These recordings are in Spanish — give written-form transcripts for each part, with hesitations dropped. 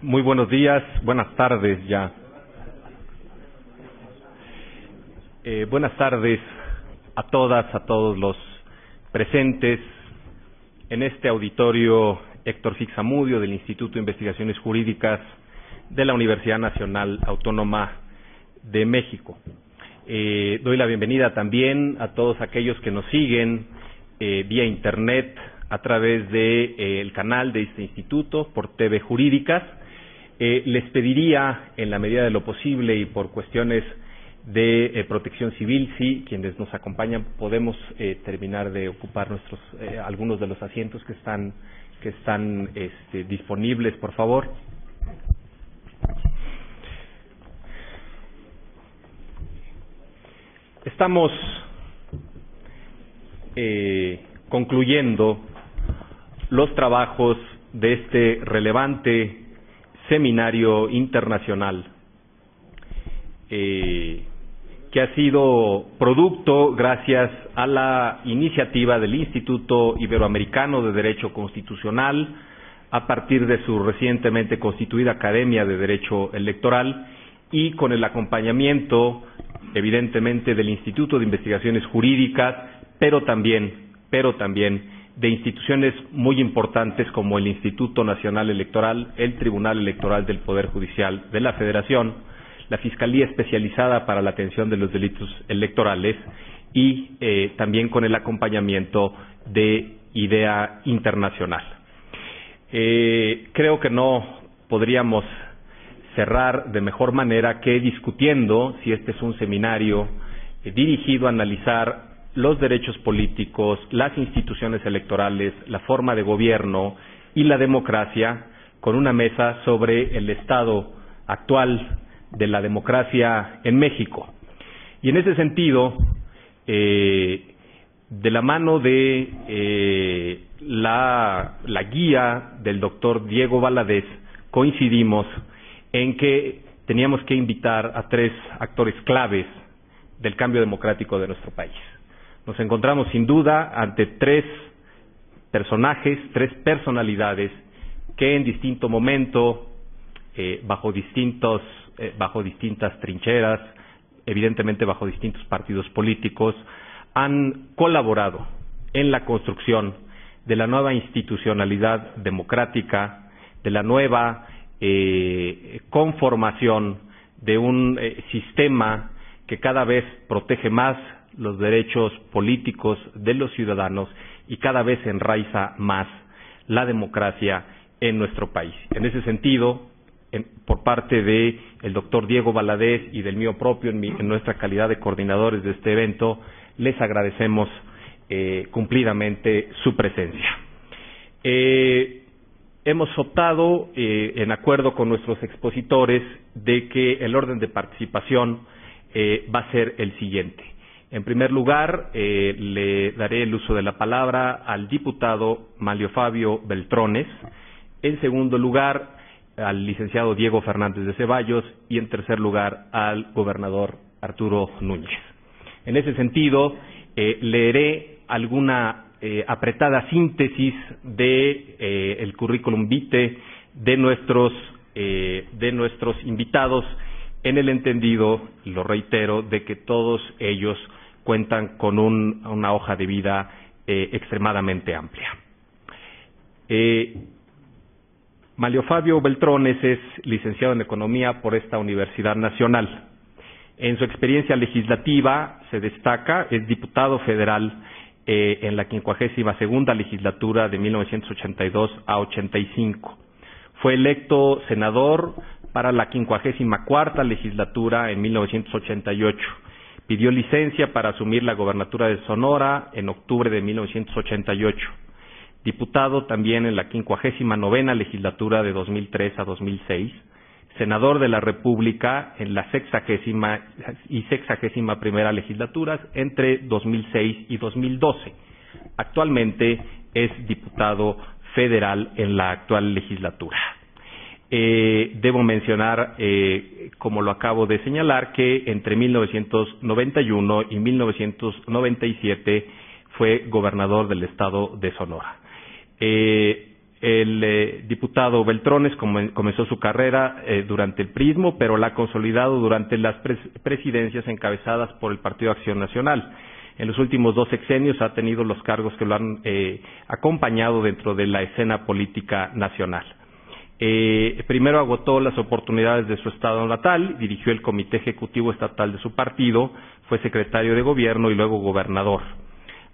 Muy buenos días, buenas tardes ya. Buenas tardes a todas, a todos los presentes en este auditorio Héctor Fix-Zamudio del Instituto de Investigaciones Jurídicas de la Universidad Nacional Autónoma de México. Doy la bienvenida también a todos aquellos que nos siguen vía Internet a través de el canal de este instituto por TV Jurídicas. Les pediría, en la medida de lo posible y por cuestiones de protección civil, si quienes nos acompañan podemos terminar de ocupar algunos de los asientos que están disponibles, por favor. Estamos concluyendo los trabajos de este relevante seminario internacional que ha sido producto gracias a la iniciativa del Instituto Iberoamericano de Derecho Constitucional a partir de su recientemente constituida Academia de Derecho Electoral y con el acompañamiento evidentemente del Instituto de Investigaciones Jurídicas, pero también de instituciones muy importantes como el Instituto Nacional Electoral, el Tribunal Electoral del Poder Judicial de la Federación, la Fiscalía Especializada para la Atención de los Delitos Electorales y también con el acompañamiento de IDEA Internacional. Creo que no podríamos cerrar de mejor manera que discutiendo si este es un seminario dirigido a analizar los derechos políticos, las instituciones electorales, la forma de gobierno y la democracia, con una mesa sobre el estado actual de la democracia en México. Y en ese sentido, de la mano de la guía del doctor Diego Valadez, coincidimos en que teníamos que invitar a tres actores claves del cambio democrático de nuestro país. Nos encontramos sin duda ante tres personajes, tres personalidades que en distinto momento, bajo distintas trincheras, evidentemente bajo distintos partidos políticos, han colaborado en la construcción de la nueva institucionalidad democrática, de la nueva conformación de un sistema que cada vez protege más los derechos políticos de los ciudadanos y cada vez enraiza más la democracia en nuestro país. En ese sentido, por parte de el doctor Diego Valadez y del mío propio, en nuestra calidad de coordinadores de este evento, les agradecemos cumplidamente su presencia. Hemos optado, en acuerdo con nuestros expositores, de que el orden de participación va a ser el siguiente. En primer lugar, le daré el uso de la palabra al diputado Manlio Fabio Beltrones. En segundo lugar, al licenciado Diego Fernández de Ceballos. Y en tercer lugar, al gobernador Arturo Núñez. En ese sentido, leeré alguna apretada síntesis de el currículum vitae de nuestros invitados, en el entendido, lo reitero, de que todos ellos cuentan con una hoja de vida extremadamente amplia. Manlio Fabio Beltrones es licenciado en Economía por esta Universidad Nacional. En su experiencia legislativa se destaca, es diputado federal en la 52ª legislatura de 1982 a 85. Fue electo senador para la 54ª legislatura en 1988. Pidió licencia para asumir la gobernatura de Sonora en octubre de 1988. Diputado también en la 59ª legislatura de 2003 a 2006. Senador de la República en la 60ª y 61ª legislaturas entre 2006 y 2012. Actualmente es diputado federal en la actual legislatura. Debo mencionar, como lo acabo de señalar, que entre 1991 y 1997 fue gobernador del estado de Sonora. El diputado Beltrones comenzó su carrera durante el prismo, pero la ha consolidado durante las presidencias encabezadas por el Partido Acción Nacional. En los últimos 2 sexenios ha tenido los cargos que lo han acompañado dentro de la escena política nacional. Primero agotó las oportunidades de su estado natal, dirigió el Comité Ejecutivo Estatal de su partido, fue secretario de Gobierno y luego gobernador.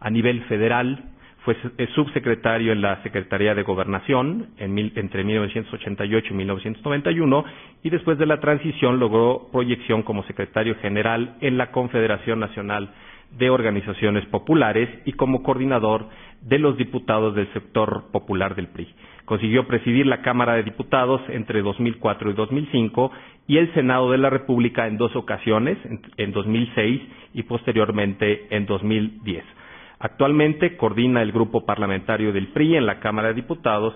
A nivel federal, fue subsecretario en la Secretaría de Gobernación entre 1988 y 1991 y después de la transición logró proyección como secretario general en la Confederación Nacional de Organizaciones Populares y como coordinador de los diputados del sector popular del PRI. Consiguió presidir la Cámara de Diputados entre 2004 y 2005 y el Senado de la República en 2 ocasiones, en 2006 y posteriormente en 2010. Actualmente coordina el grupo parlamentario del PRI en la Cámara de Diputados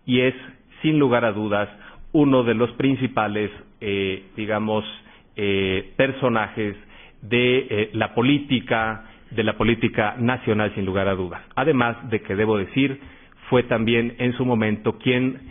y es, sin lugar a dudas, uno de los principales, personajes de la política nacional, sin lugar a dudas. Además de que, debo decir, fue también en su momento quien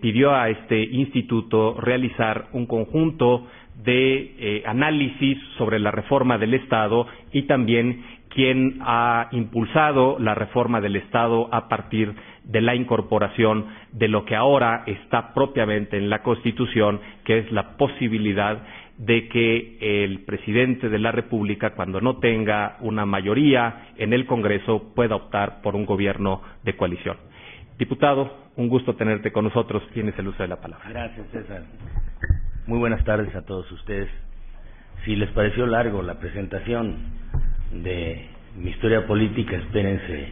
pidió a este instituto realizar un conjunto de análisis sobre la reforma del Estado y también quien ha impulsado la reforma del Estado a partir de la incorporación de lo que ahora está propiamente en la Constitución, que es la posibilidad de que el presidente de la República, cuando no tenga una mayoría en el Congreso, pueda optar por un gobierno de coalición. Diputado, un gusto tenerte con nosotros. Tienes el uso de la palabra. Gracias, César. Muy buenas tardes a todos ustedes. Si les pareció largo la presentación de mi historia política, espérense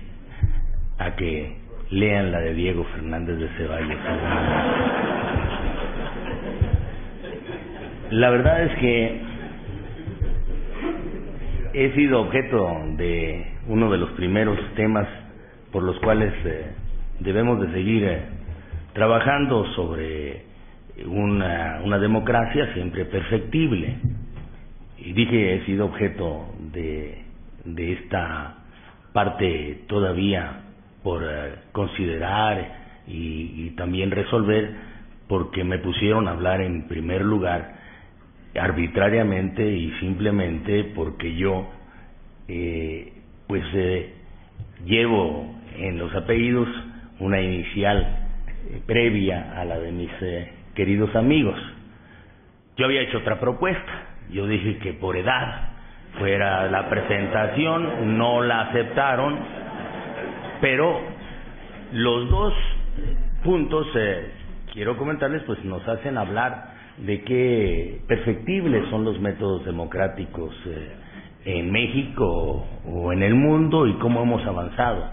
a que lean la de Diego Fernández de Ceballos. La verdad es que he sido objeto de uno de los primeros temas por los cuales debemos de seguir trabajando sobre una democracia siempre perfectible. Y dije, he sido objeto de esta parte todavía por considerar y también resolver, porque me pusieron a hablar en primer lugar arbitrariamente y simplemente porque yo llevo en los apellidos una inicial previa a la de mis queridos amigos. Yo había hecho otra propuesta. Yo dije que por edad fuera la presentación, no la aceptaron, pero los 2 puntos, quiero comentarles, pues nos hacen hablar de qué perfectibles son los métodos democráticos en México o en el mundo y cómo hemos avanzado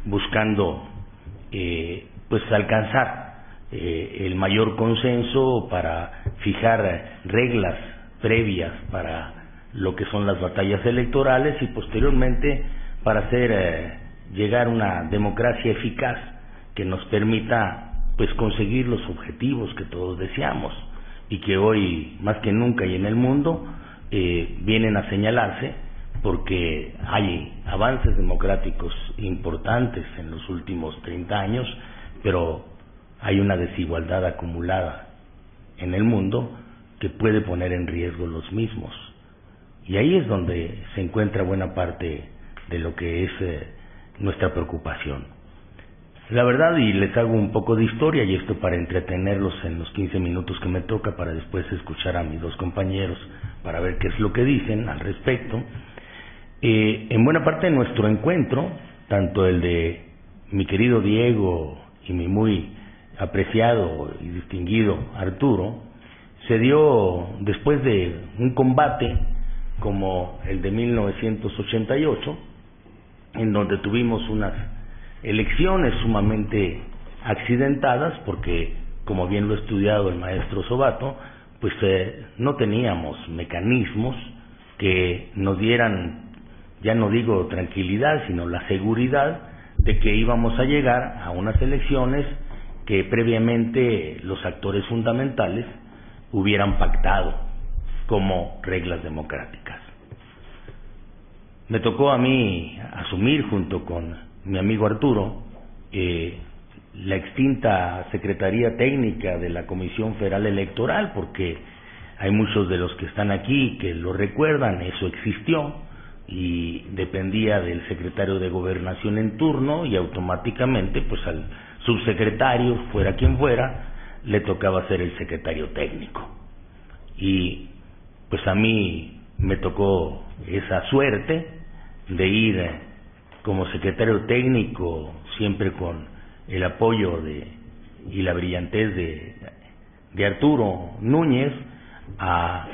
buscando alcanzar el mayor consenso para fijar reglas previas para lo que son las batallas electorales y posteriormente para hacer llegar una democracia eficaz que nos permita conseguir los objetivos que todos deseamos y que hoy más que nunca y en el mundo vienen a señalarse, porque hay avances democráticos importantes en los últimos 30 años, pero hay una desigualdad acumulada en el mundo que puede poner en riesgo los mismos. Y ahí es donde se encuentra buena parte de lo que es nuestra preocupación. La verdad, y les hago un poco de historia, y esto para entretenerlos en los 15 minutos que me toca, para después escuchar a mis 2 compañeros para ver qué es lo que dicen al respecto. En buena parte de nuestro encuentro, tanto el de mi querido Diego y mi muy apreciado y distinguido Arturo, se dio después de un combate como el de 1988, en donde tuvimos unas elecciones sumamente accidentadas, porque, como bien lo ha estudiado el maestro Sobato, no teníamos mecanismos que nos dieran, ya no digo tranquilidad, sino la seguridad de que íbamos a llegar a unas elecciones que previamente los actores fundamentales hubieran pactado como reglas democráticas. Me tocó a mí asumir, junto con mi amigo Arturo, la extinta Secretaría Técnica de la Comisión Federal Electoral, porque hay muchos de los que están aquí que lo recuerdan, eso existió y dependía del secretario de Gobernación en turno y automáticamente pues al subsecretario, fuera quien fuera, le tocaba ser el secretario técnico. Y pues a mí me tocó esa suerte de ir como secretario técnico, siempre con el apoyo y la brillantez de Arturo Núñez, a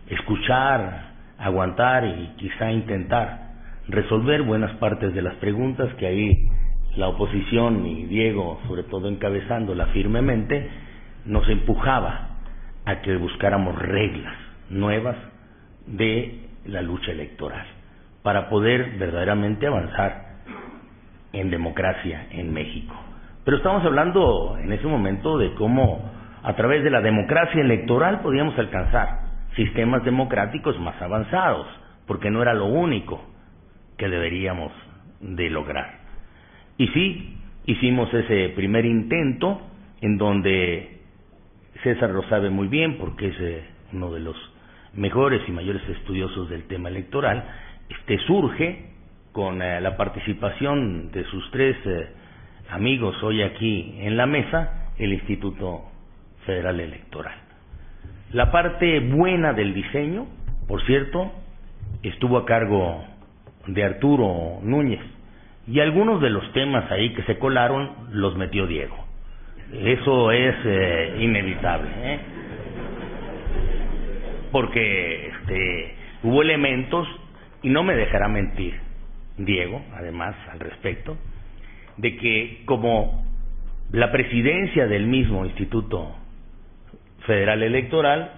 escuchar, aguantar y quizá intentar resolver buenas partes de las preguntas que ahí la oposición y Diego, sobre todo encabezándola firmemente, nos empujaba a que buscáramos reglas nuevas de la lucha electoral para poder verdaderamente avanzar en democracia en México. Pero estamos hablando en ese momento de cómo a través de la democracia electoral podíamos alcanzar sistemas democráticos más avanzados, porque no era lo único que deberíamos de lograr. Y sí, hicimos ese primer intento en donde César lo sabe muy bien porque es uno de los mejores y mayores estudiosos del tema electoral. Surge con la participación de sus tres amigos hoy aquí en la mesa, el Instituto Federal Electoral. La parte buena del diseño, por cierto, estuvo a cargo de Arturo Núñez, y algunos de los temas ahí que se colaron los metió Diego. Eso es inevitable, porque hubo elementos, y no me dejará mentir Diego, además, al respecto, de que como la presidencia del mismo Instituto Federal Electoral,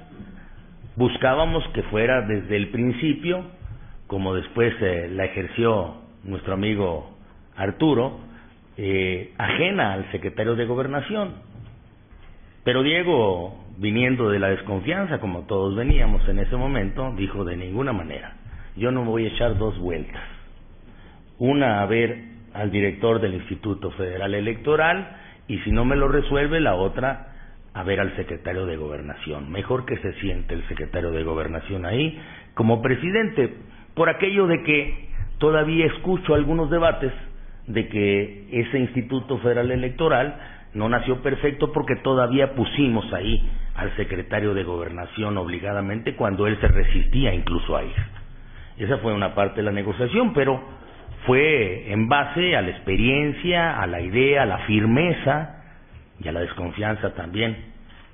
buscábamos que fuera desde el principio, como después la ejerció nuestro amigo Arturo, ajena al secretario de Gobernación. Pero Diego, viniendo de la desconfianza, como todos veníamos en ese momento, dijo: de ninguna manera, yo no me voy a echar dos vueltas, una a ver al director del Instituto Federal Electoral, y si no me lo resuelve, la otra a ver al secretario de Gobernación. Mejor que se siente el secretario de Gobernación ahí como presidente, por aquello de que todavía escucho algunos debates de que ese Instituto Federal Electoral no nació perfecto porque todavía pusimos ahí al secretario de Gobernación obligadamente cuando él se resistía incluso a ir. Esa fue una parte de la negociación, pero fue en base a la experiencia, a la idea, a la firmeza y a la desconfianza también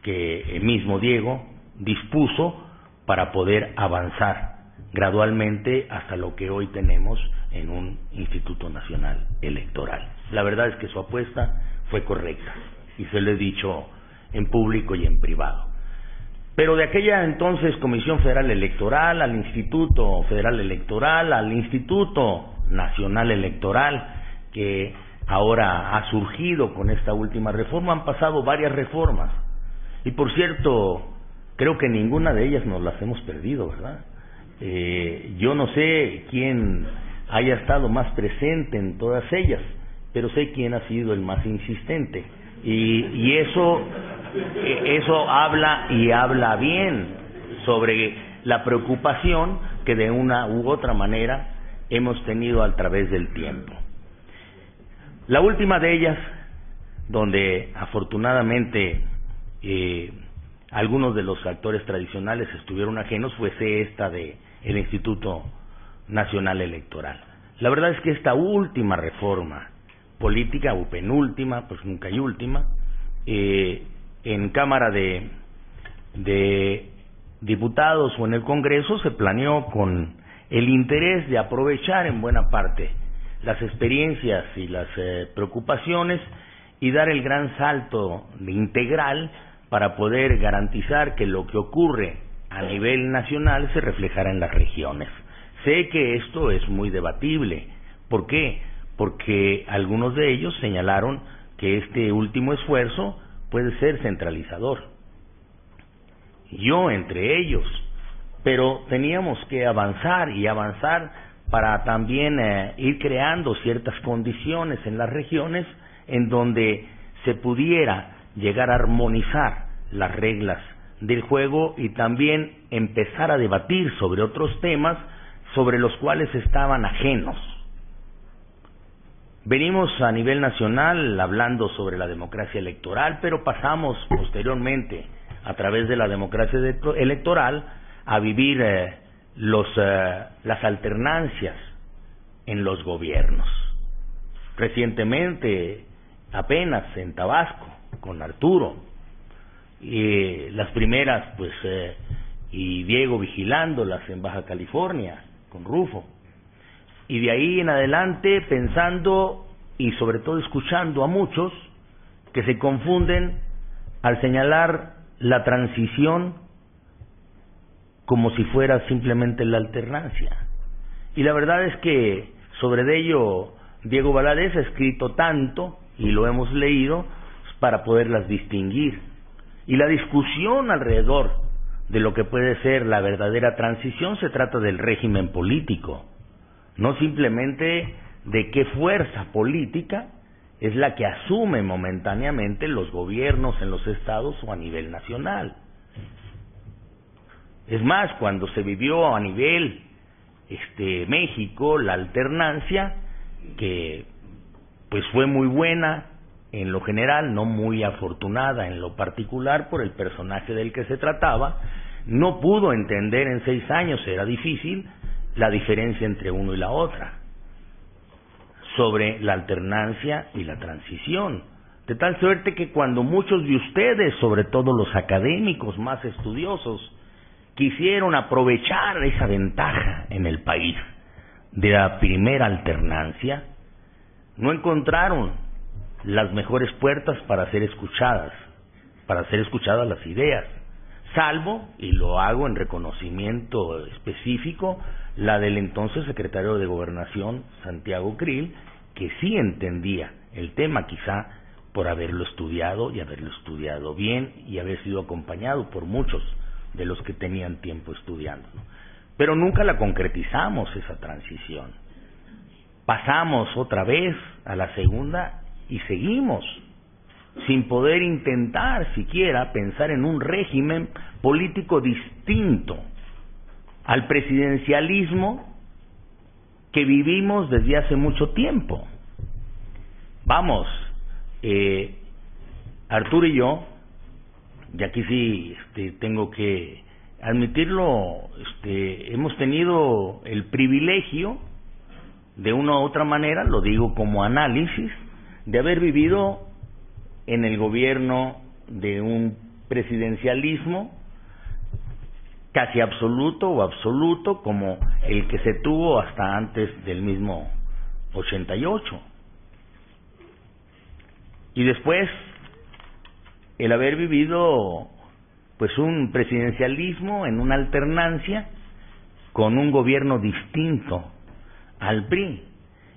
que el mismo Diego dispuso para poder avanzar gradualmente hasta lo que hoy tenemos en un Instituto Nacional Electoral. La verdad es que su apuesta fue correcta y se lo he dicho en público y en privado. Pero de aquella entonces Comisión Federal Electoral al Instituto Federal Electoral al Instituto Nacional Electoral, que ahora ha surgido con esta última reforma, han pasado varias reformas. Y por cierto, creo que ninguna de ellas nos las hemos perdido, ¿verdad? Yo no sé quién haya estado más presente en todas ellas, pero sé quién ha sido el más insistente. Y eso habla bien sobre la preocupación que de una u otra manera hemos tenido a través del tiempo. La última de ellas, donde afortunadamente algunos de los actores tradicionales estuvieron ajenos, fue esta de el Instituto Nacional Electoral. La verdad es que esta última reforma política, o penúltima, pues nunca hay última, en Cámara de Diputados o en el Congreso se planeó con el interés de aprovechar en buena parte las experiencias y las preocupaciones y dar el gran salto integral para poder garantizar que lo que ocurre a nivel nacional se reflejara en las regiones. Sé que esto es muy debatible. ¿Por qué? Porque algunos de ellos señalaron que este último esfuerzo puede ser centralizador. Yo entre ellos. Pero teníamos que avanzar para también ir creando ciertas condiciones en las regiones en donde se pudiera llegar a armonizar las reglas del juego y también empezar a debatir sobre otros temas sobre los cuales estaban ajenos. Venimos a nivel nacional hablando sobre la democracia electoral, pero pasamos posteriormente a través de la democracia electoral a vivir las alternancias en los gobiernos. Recientemente, apenas en Tabasco, con Arturo, las primeras, y Diego vigilándolas en Baja California, con Rufo. Y de ahí en adelante pensando y sobre todo escuchando a muchos que se confunden al señalar la transición como si fuera simplemente la alternancia. Y la verdad es que sobre ello Diego Valadez ha escrito tanto y lo hemos leído para poderlas distinguir. Y la discusión alrededor de lo que puede ser la verdadera transición se trata del régimen político, no simplemente de qué fuerza política es la que asume momentáneamente los gobiernos en los estados o a nivel nacional. Es más, cuando se vivió a nivel México la alternancia, que pues fue muy buena en lo general, no muy afortunada en lo particular por el personaje del que se trataba, no pudo entender en 6 años, era difícil, la diferencia entre uno y la otra, sobre la alternancia y la transición. De tal suerte que cuando muchos de ustedes, sobre todo los académicos más estudiosos, quisieron aprovechar esa ventaja en el país de la primera alternancia, no encontraron las mejores puertas para ser escuchadas las ideas, salvo, y lo hago en reconocimiento específico, la del entonces secretario de Gobernación, Santiago Krill, que sí entendía el tema, quizá por haberlo estudiado y haberlo estudiado bien y haber sido acompañado por muchos de los que tenían tiempo estudiando. Pero nunca la concretizamos esa transición. Pasamos otra vez a la segunda y seguimos sin poder intentar siquiera pensar en un régimen político distinto al presidencialismo que vivimos desde hace mucho tiempo. Vamos, Arturo y yo, y aquí sí tengo que admitirlo, hemos tenido el privilegio, de una u otra manera, lo digo como análisis, de haber vivido en el gobierno de un presidencialismo casi absoluto o absoluto como el que se tuvo hasta antes del mismo 88. Y después el haber vivido pues un presidencialismo en una alternancia con un gobierno distinto al PRI,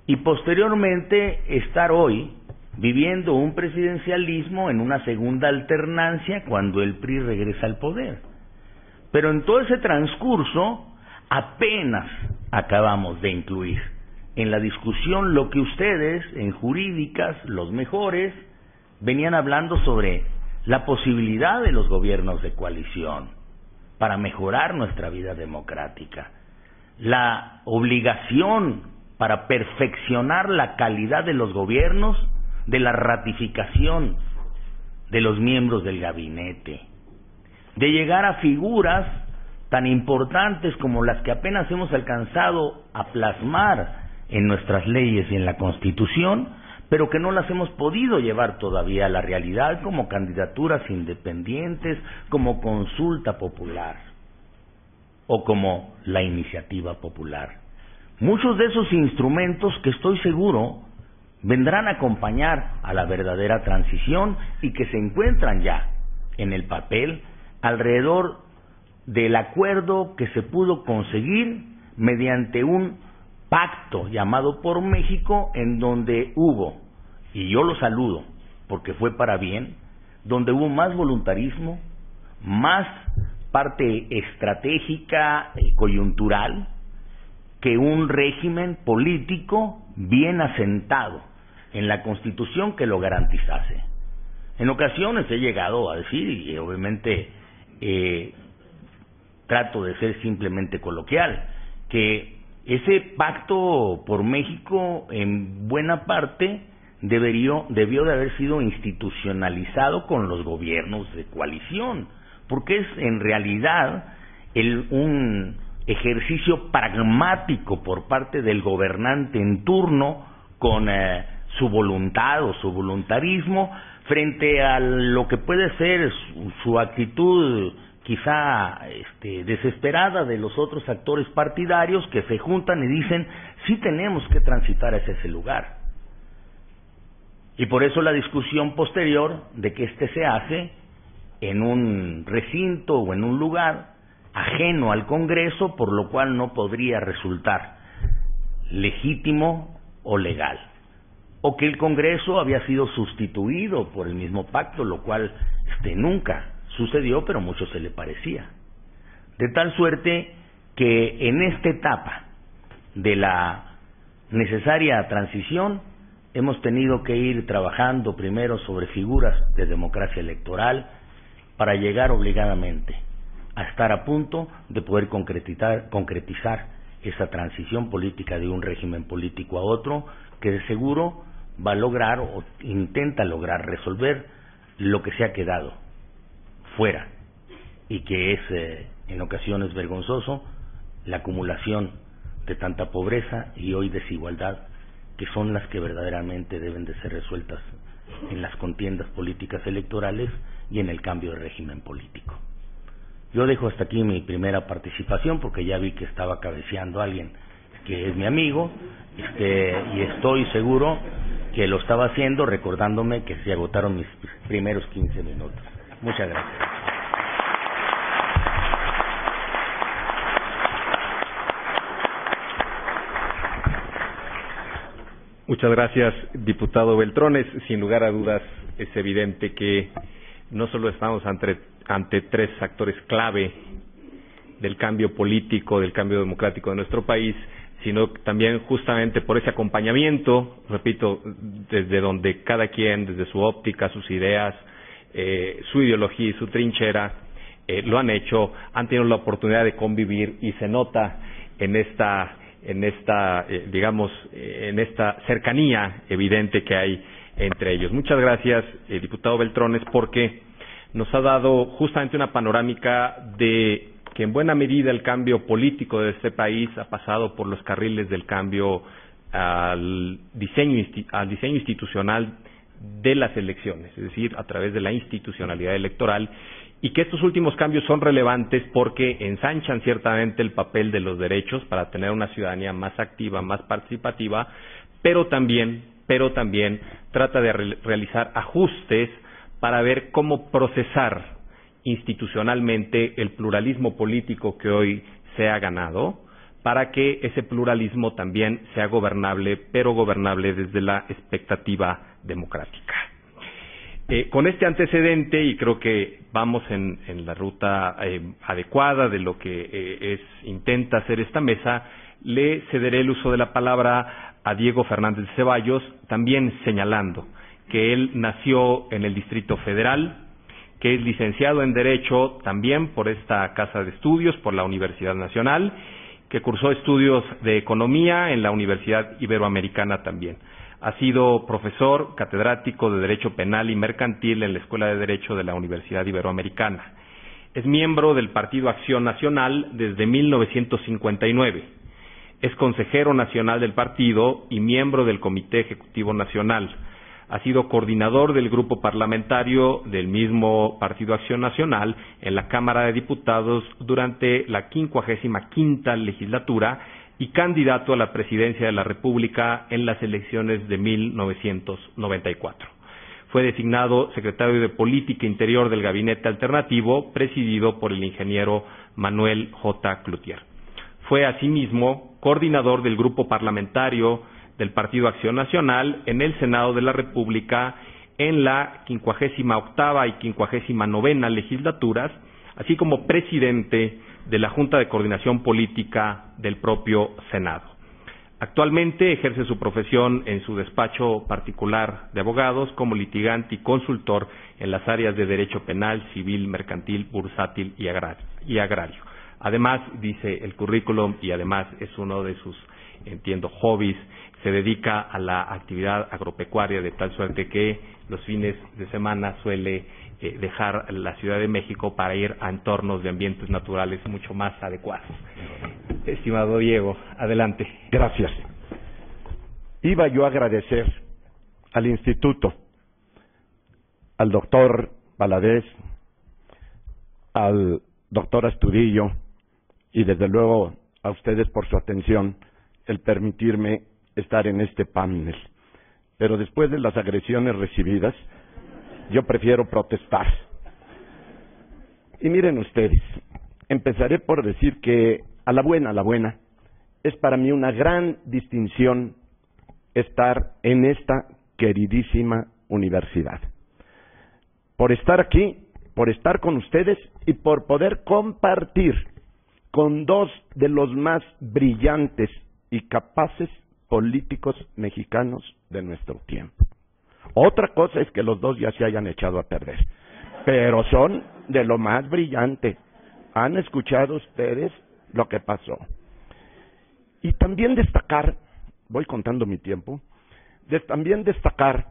y posteriormente estar hoy viviendo un presidencialismo en una segunda alternancia cuando el PRI regresa al poder. Pero en todo ese transcurso apenas acabamos de incluir en la discusión lo que ustedes en jurídicas, los mejores, venían hablando sobre la posibilidad de los gobiernos de coalición para mejorar nuestra vida democrática, la obligación para perfeccionar la calidad de los gobiernos, de la ratificación de los miembros del gabinete, de llegar a figuras tan importantes como las que apenas hemos alcanzado a plasmar en nuestras leyes y en la Constitución, pero que no las hemos podido llevar todavía a la realidad como candidaturas independientes, como consulta popular o como la iniciativa popular. Muchos de esos instrumentos que estoy seguro vendrán a acompañar a la verdadera transición y que se encuentran ya en el papel alrededor del acuerdo que se pudo conseguir mediante un pacto llamado por México, en donde hubo, y yo lo saludo porque fue para bien, donde hubo más voluntarismo, más parte estratégica, coyuntural, que un régimen político bien asentado, en la Constitución que lo garantizase. En ocasiones he llegado a decir, y obviamente trato de ser simplemente coloquial, que ese pacto por México en buena parte debió de haber sido institucionalizado con los gobiernos de coalición, porque es en realidad un ejercicio pragmático por parte del gobernante en turno con su voluntad o su voluntarismo frente a lo que puede ser su actitud quizá desesperada de los otros actores partidarios que se juntan y dicen, sí tenemos que transitar hacia ese lugar. Y por eso la discusión posterior de que se hace en un recinto o en un lugar ajeno al Congreso, por lo cual no podría resultar legítimo o legal. O que el Congreso había sido sustituido por el mismo pacto, lo cual nunca sucedió, pero mucho se le parecía. De tal suerte que en esta etapa de la necesaria transición hemos tenido que ir trabajando primero sobre figuras de democracia electoral para llegar obligadamente a estar a punto de poder concretizar esa transición política de un régimen político a otro que de seguro va a lograr o intenta lograr resolver lo que se ha quedado fuera y que es en ocasiones vergonzoso la acumulación de tanta pobreza y hoy desigualdad, que son las que verdaderamente deben de ser resueltas en las contiendas políticas electorales y en el cambio de régimen político. Yo dejo hasta aquí mi primera participación porque ya vi que estaba cabeceando alguien que es mi amigo, y estoy seguro que lo estaba haciendo recordándome que se agotaron mis primeros 15 minutos. Muchas gracias. Muchas gracias, diputado Beltrones. Sin lugar a dudas, es evidente que no solo estamos ante tres actores clave del cambio político, del cambio democrático de nuestro país, sino también justamente por ese acompañamiento, repito, desde donde cada quien, desde su óptica, sus ideas, su ideología y su trinchera, lo han hecho, han tenido la oportunidad de convivir y se nota en esta cercanía evidente que hay entre ellos. Muchas gracias, diputado Beltrones, porque nos ha dado justamente una panorámica de que en buena medida el cambio político de este país ha pasado por los carriles del cambio al diseño institucional de las elecciones, es decir, a través de la institucionalidad electoral, y que estos últimos cambios son relevantes porque ensanchan ciertamente el papel de los derechos para tener una ciudadanía más activa, más participativa, pero también trata de realizar ajustes para ver cómo procesar institucionalmente el pluralismo político que hoy se ha ganado, para que ese pluralismo también sea gobernable, pero gobernable desde la expectativa democrática. Con este antecedente, y creo que vamos en la ruta adecuada de lo que intenta hacer esta mesa, le cederé el uso de la palabra a Diego Fernández Ceballos, también señalando que él nació en el Distrito Federal, que es licenciado en Derecho también por esta Casa de Estudios, por la Universidad Nacional, que cursó estudios de Economía en la Universidad Iberoamericana también. Ha sido profesor catedrático de Derecho Penal y Mercantil en la Escuela de Derecho de la Universidad Iberoamericana. Es miembro del Partido Acción Nacional desde 1959. Es consejero nacional del partido y miembro del Comité Ejecutivo Nacional. Ha sido coordinador del grupo parlamentario del mismo Partido Acción Nacional en la Cámara de Diputados durante la 55ª legislatura y candidato a la presidencia de la República en las elecciones de 1994. Fue designado secretario de Política Interior del Gabinete Alternativo, presidido por el ingeniero Manuel J. Cloutier. Fue asimismo coordinador del grupo parlamentario del Partido Acción Nacional en el Senado de la República en la 58ª y 59ª legislaturas, así como presidente de la Junta de Coordinación Política del propio Senado. Actualmente ejerce su profesión en su despacho particular de abogados como litigante y consultor en las áreas de derecho penal, civil, mercantil, bursátil y agrario. Además, dice el currículum, y además es uno de sus, entiendo, hobbies, se dedica a la actividad agropecuaria, de tal suerte que los fines de semana suele dejar la Ciudad de México para ir a entornos de ambientes naturales mucho más adecuados. Estimado Diego, adelante. Gracias. Iba yo a agradecer al Instituto, al doctor Valadez, al doctor Astudillo y desde luego a ustedes por su atención, el permitirme estar en este panel. Pero después de las agresiones recibidas, yo prefiero protestar. Y miren ustedes, empezaré por decir que a la buena, es para mí una gran distinción estar en esta queridísima universidad. Por estar aquí, por estar con ustedes y por poder compartir con dos de los más brillantes y capaces políticos mexicanos de nuestro tiempo. Otra cosa es que los dos ya se hayan echado a perder, pero son de lo más brillante. ¿Han escuchado ustedes lo que pasó? Y también destacar, voy contando mi tiempo, también destacar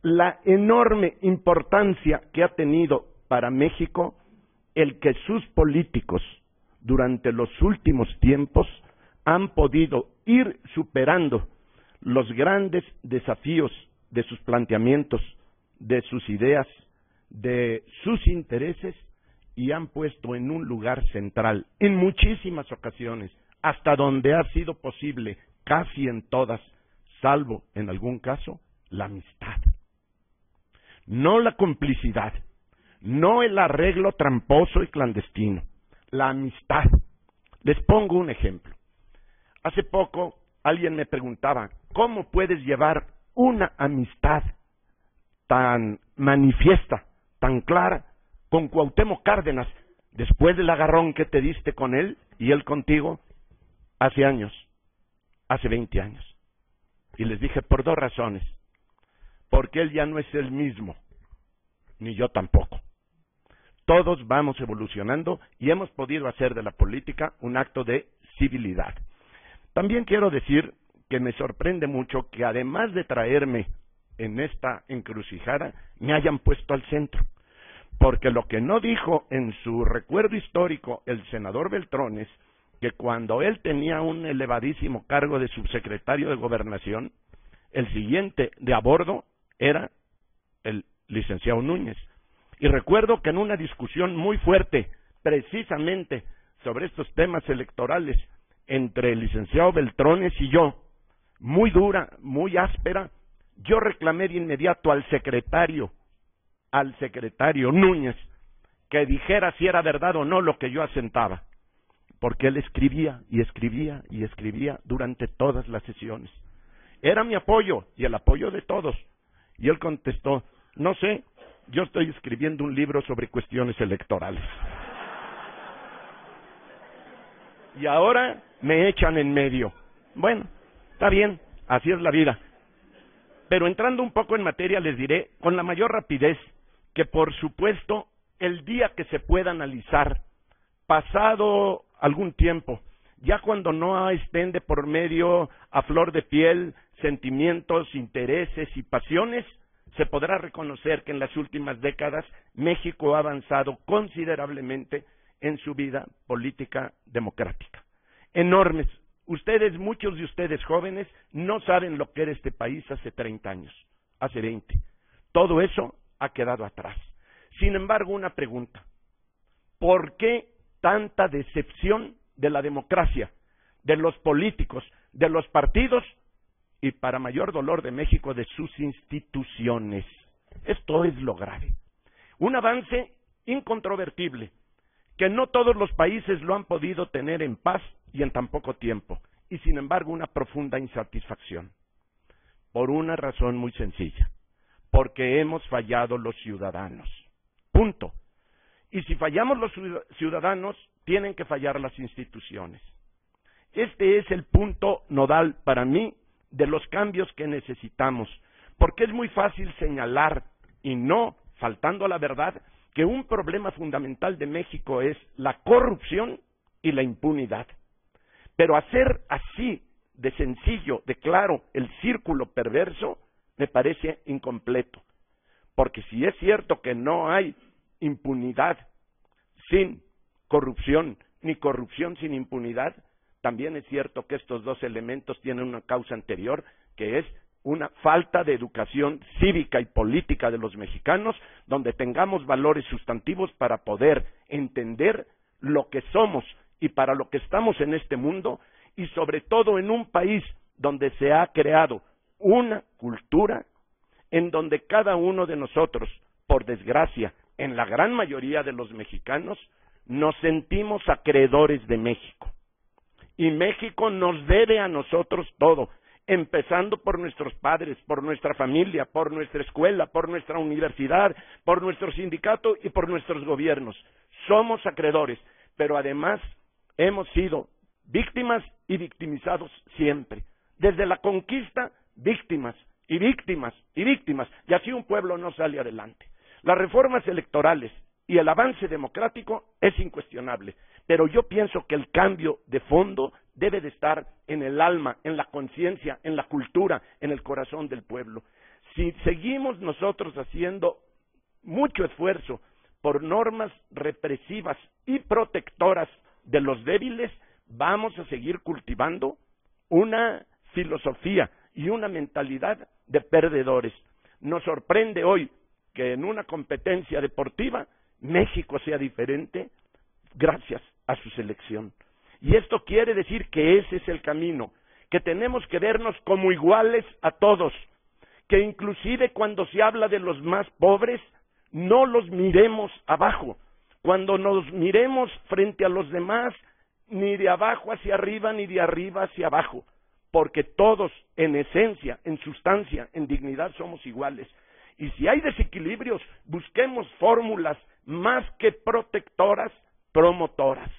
la enorme importancia que ha tenido para México el que sus políticos durante los últimos tiempos han podido ir superando los grandes desafíos de sus planteamientos, de sus ideas, de sus intereses, y han puesto en un lugar central, en muchísimas ocasiones, hasta donde ha sido posible, casi en todas, salvo en algún caso, la amistad. No la complicidad, no el arreglo tramposo y clandestino, la amistad. Les pongo un ejemplo. Hace poco alguien me preguntaba, ¿cómo puedes llevar una amistad tan manifiesta, tan clara, con Cuauhtémoc Cárdenas, después del agarrón que te diste con él y él contigo hace años, hace 20 años? Y les dije, por dos razones. Porque él ya no es el mismo, ni yo tampoco. Todos vamos evolucionando y hemos podido hacer de la política un acto de civilidad. También quiero decir que me sorprende mucho que además de traerme en esta encrucijada, me hayan puesto al centro. Porque lo que no dijo en su recuerdo histórico el senador Beltrones, que cuando él tenía un elevadísimo cargo de subsecretario de Gobernación, el siguiente de a bordo era el licenciado Núñez. Y recuerdo que en una discusión muy fuerte, precisamente sobre estos temas electorales, entre el licenciado Beltrones y yo, muy dura, muy áspera, yo reclamé de inmediato al secretario Núñez, que dijera si era verdad o no lo que yo asentaba, porque él escribía y escribía y escribía durante todas las sesiones. Era mi apoyo y el apoyo de todos. Y él contestó, no sé, yo estoy escribiendo un libro sobre cuestiones electorales. Y ahora me echan en medio. Bueno, está bien, así es la vida. Pero entrando un poco en materia, les diré con la mayor rapidez que, por supuesto, el día que se pueda analizar, pasado algún tiempo, ya cuando no estén de por medio a flor de piel sentimientos, intereses y pasiones, se podrá reconocer que en las últimas décadas México ha avanzado considerablemente en su vida política democrática. Enormes. Ustedes, muchos de ustedes jóvenes, no saben lo que era este país hace 30 años, hace 20. Todo eso ha quedado atrás. Sin embargo, una pregunta. ¿Por qué tanta decepción de la democracia, de los políticos, de los partidos y, para mayor dolor de México, de sus instituciones? Esto es lo grave. Un avance incontrovertible, que no todos los países lo han podido tener en paz y en tan poco tiempo, y sin embargo una profunda insatisfacción. Por una razón muy sencilla, porque hemos fallado los ciudadanos. Punto. Y si fallamos los ciudadanos, tienen que fallar las instituciones. Este es el punto nodal para mí de los cambios que necesitamos, porque es muy fácil señalar, y no faltando a la verdad, que un problema fundamental de México es la corrupción y la impunidad. Pero hacer así de sencillo, de claro, el círculo perverso, me parece incompleto. Porque si es cierto que no hay impunidad sin corrupción, ni corrupción sin impunidad, también es cierto que estos dos elementos tienen una causa anterior, que es una falta de educación cívica y política de los mexicanos, donde tengamos valores sustantivos para poder entender lo que somos y para lo que estamos en este mundo, y sobre todo en un país donde se ha creado una cultura en donde cada uno de nosotros, por desgracia, en la gran mayoría de los mexicanos, nos sentimos acreedores de México. Y México nos debe a nosotros todo, empezando por nuestros padres, por nuestra familia, por nuestra escuela, por nuestra universidad, por nuestro sindicato y por nuestros gobiernos. Somos acreedores, pero además hemos sido víctimas y victimizados siempre. Desde la conquista, víctimas y víctimas y víctimas, y así un pueblo no sale adelante. Las reformas electorales y el avance democrático es incuestionable, pero yo pienso que el cambio de fondo debe de estar en el alma, en la conciencia, en la cultura, en el corazón del pueblo. Si seguimos nosotros haciendo mucho esfuerzo por normas represivas y protectoras de los débiles, vamos a seguir cultivando una filosofía y una mentalidad de perdedores. Nos sorprende hoy que en una competencia deportiva México sea diferente gracias a su selección. Y esto quiere decir que ese es el camino, que tenemos que vernos como iguales a todos, que inclusive cuando se habla de los más pobres, no los miremos abajo, cuando nos miremos frente a los demás, ni de abajo hacia arriba, ni de arriba hacia abajo, porque todos en esencia, en sustancia, en dignidad somos iguales. Y si hay desequilibrios, busquemos fórmulas más que protectoras, promotoras,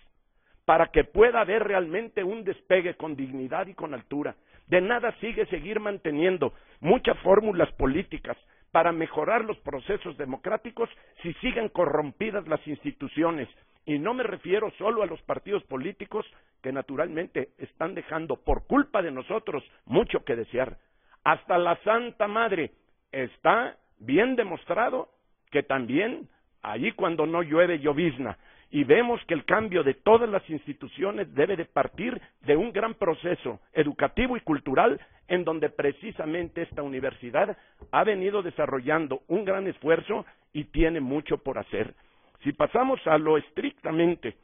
para que pueda haber realmente un despegue con dignidad y con altura. De nada sigue seguir manteniendo muchas fórmulas políticas para mejorar los procesos democráticos si siguen corrompidas las instituciones. Y no me refiero solo a los partidos políticos que naturalmente están dejando por culpa de nosotros mucho que desear. Hasta la Santa Madre está bien demostrado que también allí cuando no llueve llovizna, y vemos que el cambio de todas las instituciones debe de partir de un gran proceso educativo y cultural en donde precisamente esta universidad ha venido desarrollando un gran esfuerzo y tiene mucho por hacer. Si pasamos a lo estrictamente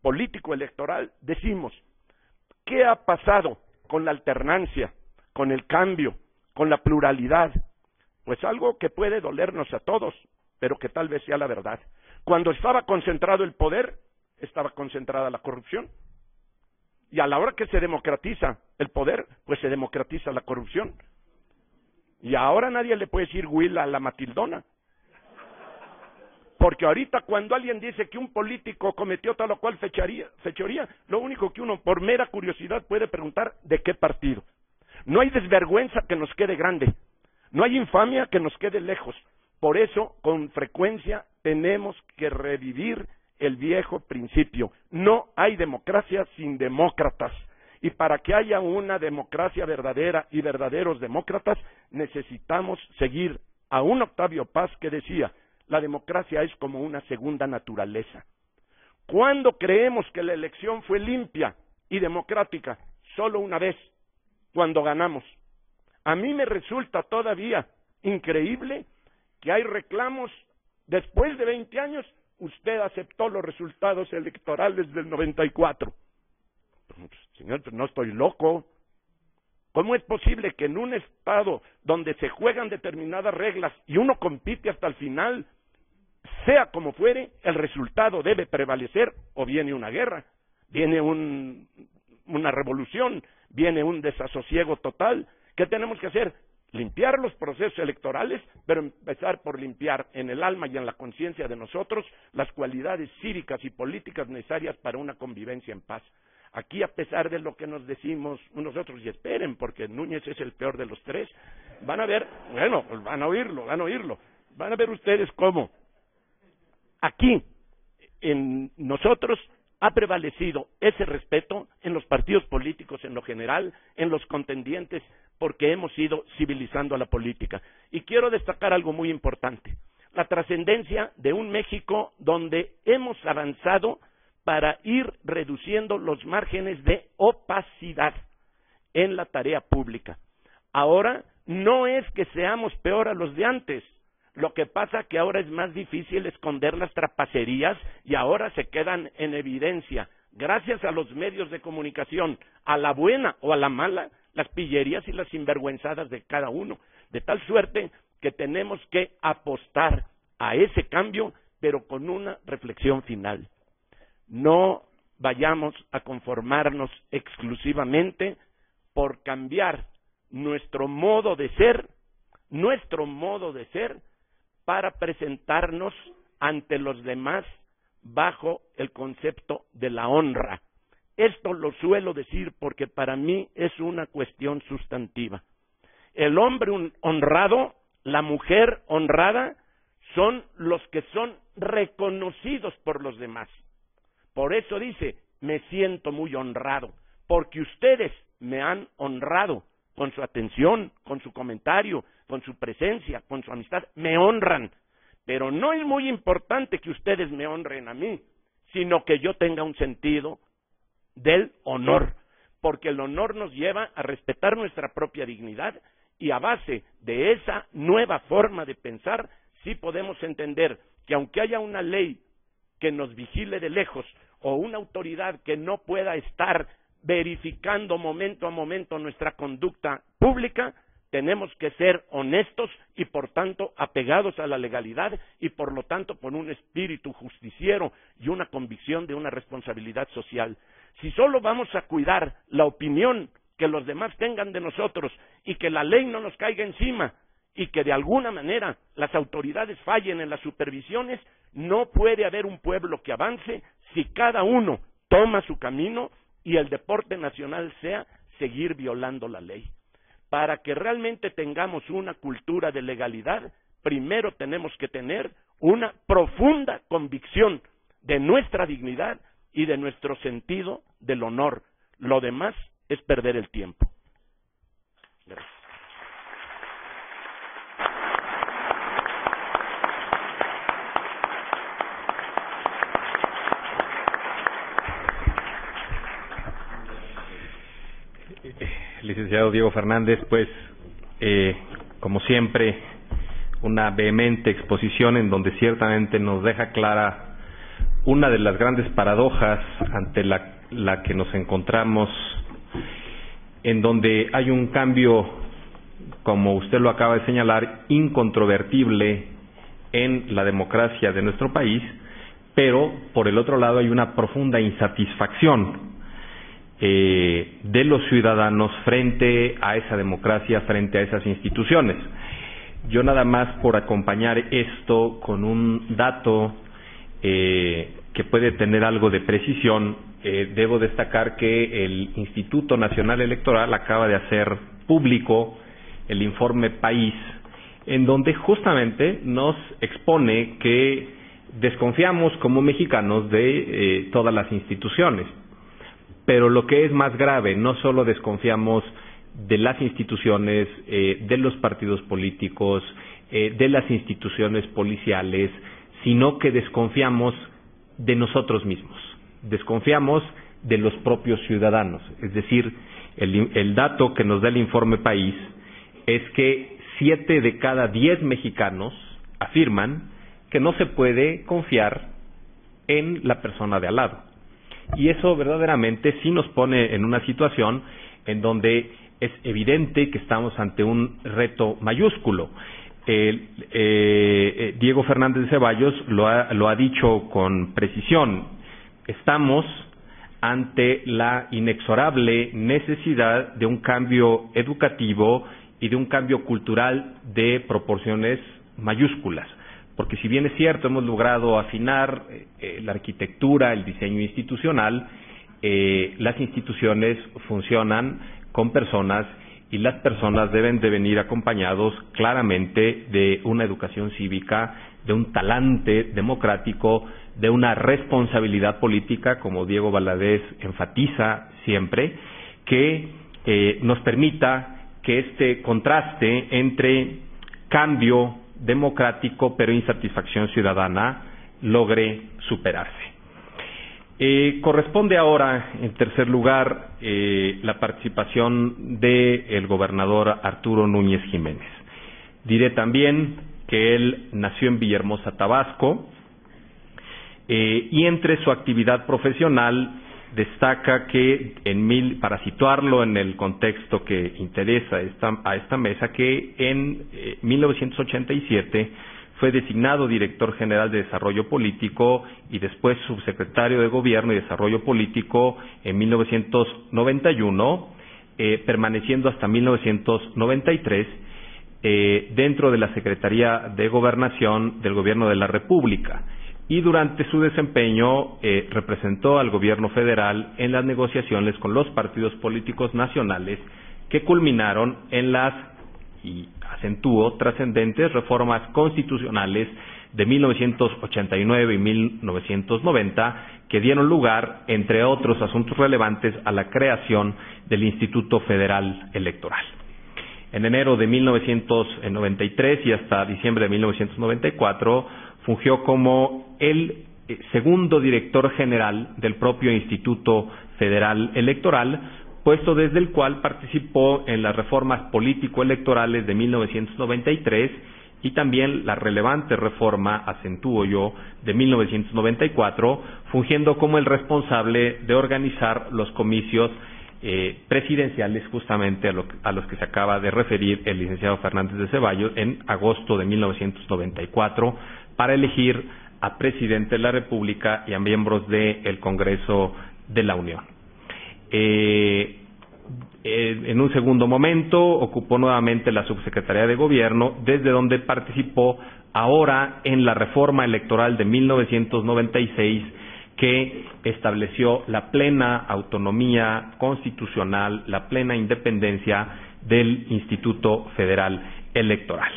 político-electoral, decimos, ¿qué ha pasado con la alternancia, con el cambio, con la pluralidad? Pues algo que puede dolernos a todos, pero que tal vez sea la verdad. Cuando estaba concentrado el poder, estaba concentrada la corrupción. Y a la hora que se democratiza el poder, pues se democratiza la corrupción. Y ahora nadie le puede decir Will a la Matildona. Porque ahorita cuando alguien dice que un político cometió tal o cual fechoría, lo único que uno por mera curiosidad puede preguntar, ¿de qué partido? No hay desvergüenza que nos quede grande. No hay infamia que nos quede lejos. Por eso, con frecuencia, tenemos que revivir el viejo principio. No hay democracia sin demócratas. Y para que haya una democracia verdadera y verdaderos demócratas, necesitamos seguir a un Octavio Paz que decía, la democracia es como una segunda naturaleza. ¿Cuándo creemos que la elección fue limpia y democrática? Solo una vez, cuando ganamos. A mí me resulta todavía increíble que hay reclamos, después de 20 años, usted aceptó los resultados electorales del 94. Señor, no estoy loco. ¿Cómo es posible que en un estado donde se juegan determinadas reglas y uno compite hasta el final, sea como fuere, el resultado debe prevalecer o viene una guerra, viene una revolución, viene un desasosiego total? ¿Qué tenemos que hacer? Limpiar los procesos electorales, pero empezar por limpiar en el alma y en la conciencia de nosotros las cualidades cívicas y políticas necesarias para una convivencia en paz. Aquí, a pesar de lo que nos decimos nosotros, y esperen, porque Núñez es el peor de los tres, van a ver, bueno, pues van a oírlo, van a ver ustedes cómo aquí, en nosotros, ha prevalecido ese respeto en los partidos políticos en lo general, en los contendientes, porque hemos ido civilizando a la política. Y quiero destacar algo muy importante, la trascendencia de un México donde hemos avanzado para ir reduciendo los márgenes de opacidad en la tarea pública. Ahora, no es que seamos peor a los de antes, lo que pasa que ahora es más difícil esconder las trapacerías y ahora se quedan en evidencia, gracias a los medios de comunicación, a la buena o a la mala, las pillerías y las sinvergüenzadas de cada uno, de tal suerte que tenemos que apostar a ese cambio, pero con una reflexión final. No vayamos a conformarnos exclusivamente por cambiar nuestro modo de ser para presentarnos ante los demás bajo el concepto de la honra. Esto lo suelo decir porque para mí es una cuestión sustantiva. El hombre honrado, la mujer honrada, son los que son reconocidos por los demás. Por eso dice, me siento muy honrado, porque ustedes me han honrado con su atención, con su comentario, con su presencia, con su amistad, me honran. Pero no es muy importante que ustedes me honren a mí, sino que yo tenga un sentido del honor, porque el honor nos lleva a respetar nuestra propia dignidad y a base de esa nueva forma de pensar, sí podemos entender que aunque haya una ley que nos vigile de lejos o una autoridad que no pueda estar verificando momento a momento nuestra conducta pública, tenemos que ser honestos y por tanto apegados a la legalidad y por lo tanto con un espíritu justiciero y una convicción de una responsabilidad social. Si solo vamos a cuidar la opinión que los demás tengan de nosotros y que la ley no nos caiga encima y que de alguna manera las autoridades fallen en las supervisiones, no puede haber un pueblo que avance si cada uno toma su camino y el deporte nacional sea seguir violando la ley. Para que realmente tengamos una cultura de legalidad, primero tenemos que tener una profunda convicción de nuestra dignidad y de nuestro sentido del honor. Lo demás es perder el tiempo. Gracias. Licenciado Diego Fernández, pues, como siempre, una vehemente exposición en donde ciertamente nos deja clara una de las grandes paradojas ante la que nos encontramos, en donde hay un cambio, como usted lo acaba de señalar, incontrovertible en la democracia de nuestro país, pero por el otro lado hay una profunda insatisfacción de los ciudadanos frente a esa democracia, frente a esas instituciones. Yo nada más por acompañar esto con un dato que puede tener algo de precisión, debo destacar que el Instituto Nacional Electoral acaba de hacer público el informe País, en donde justamente nos expone que desconfiamos como mexicanos de todas las instituciones. Pero lo que es más grave, no solo desconfiamos de las instituciones, de los partidos políticos, de las instituciones policiales, sino que desconfiamos de nosotros mismos, desconfiamos de los propios ciudadanos. Es decir, el dato que nos da el informe País es que 7 de cada 10 mexicanos afirman que no se puede confiar en la persona de al lado. Y eso verdaderamente sí nos pone en una situación en donde es evidente que estamos ante un reto mayúsculo. Diego Fernández de Ceballos lo ha dicho con precisión. Estamos ante la inexorable necesidad de un cambio educativo y de un cambio cultural de proporciones mayúsculas. Porque si bien es cierto, hemos logrado afinar la arquitectura, el diseño institucional, las instituciones funcionan con personas y las personas deben de venir acompañados claramente de una educación cívica, de un talante democrático, de una responsabilidad política, como Diego Valadez enfatiza siempre, que nos permita que este contraste entre cambio democrático pero insatisfacción ciudadana logre superarse. Corresponde ahora, en tercer lugar, la participación del gobernador Arturo Núñez Jiménez. Diré también que él nació en Villahermosa, Tabasco, y entre su actividad profesional destaca que, para situarlo en el contexto que interesa a esta mesa, que en 1987 fue designado director general de Desarrollo Político y después subsecretario de Gobierno y Desarrollo Político en 1991, permaneciendo hasta 1993 dentro de la Secretaría de Gobernación del Gobierno de la República. Y durante su desempeño representó al Gobierno federal en las negociaciones con los partidos políticos nacionales que culminaron en las, y acentúo, trascendentes reformas constitucionales de 1989 y 1990 que dieron lugar, entre otros asuntos relevantes, a la creación del Instituto Federal Electoral. En enero de 1993 y hasta diciembre de 1994 fungió como el segundo director general del propio Instituto Federal Electoral, puesto desde el cual participó en las reformas político-electorales de 1993 y también la relevante reforma, acentúo yo, de 1994, fungiendo como el responsable de organizar los comicios presidenciales justamente a los que se acaba de referir el licenciado Fernández de Ceballos en agosto de 1994 para elegir a presidente de la República y a miembros del Congreso de la Unión. En un segundo momento ocupó nuevamente la Subsecretaría de Gobierno, desde donde participó ahora en la reforma electoral de 1996 que estableció la plena autonomía constitucional, la plena independencia del Instituto Federal Electoral.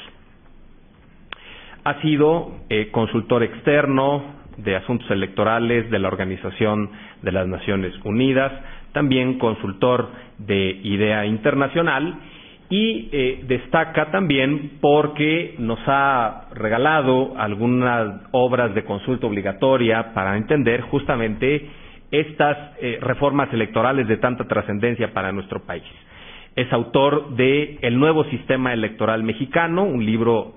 Ha sido consultor externo de asuntos electorales de la Organización de las Naciones Unidas, también consultor de IDEA Internacional y destaca también porque nos ha regalado algunas obras de consulta obligatoria para entender justamente estas reformas electorales de tanta trascendencia para nuestro país. Es autor de El Nuevo Sistema Electoral Mexicano, un libro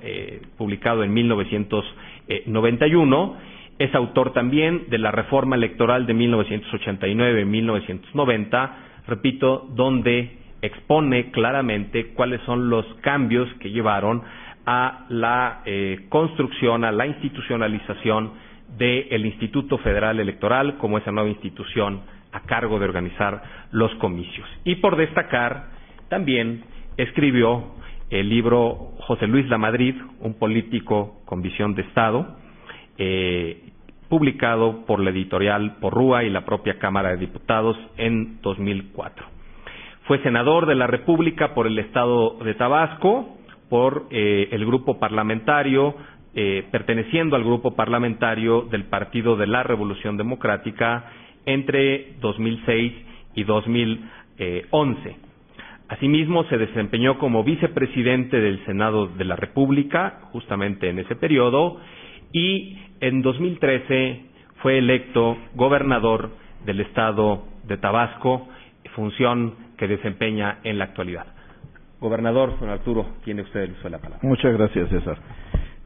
publicado en 1991. Es autor también de la Reforma Electoral de 1989-1990, repito, donde expone claramente cuáles son los cambios que llevaron a la construcción, a la institucionalización del Instituto Federal Electoral como esa nueva institución a cargo de organizar los comicios. Y por destacar, también escribió el libro José Luis Lamadrid, un político con visión de Estado, publicado por la editorial Porrúa y la propia Cámara de Diputados en 2004. Fue senador de la República por el Estado de Tabasco, por el grupo parlamentario, perteneciendo al grupo parlamentario del Partido de la Revolución Democrática entre 2006 y 2011. Asimismo, se desempeñó como vicepresidente del Senado de la República, justamente en ese periodo, y en 2013 fue electo gobernador del Estado de Tabasco, función que desempeña en la actualidad. Gobernador, don Arturo, tiene usted el uso de la palabra. Muchas gracias, César.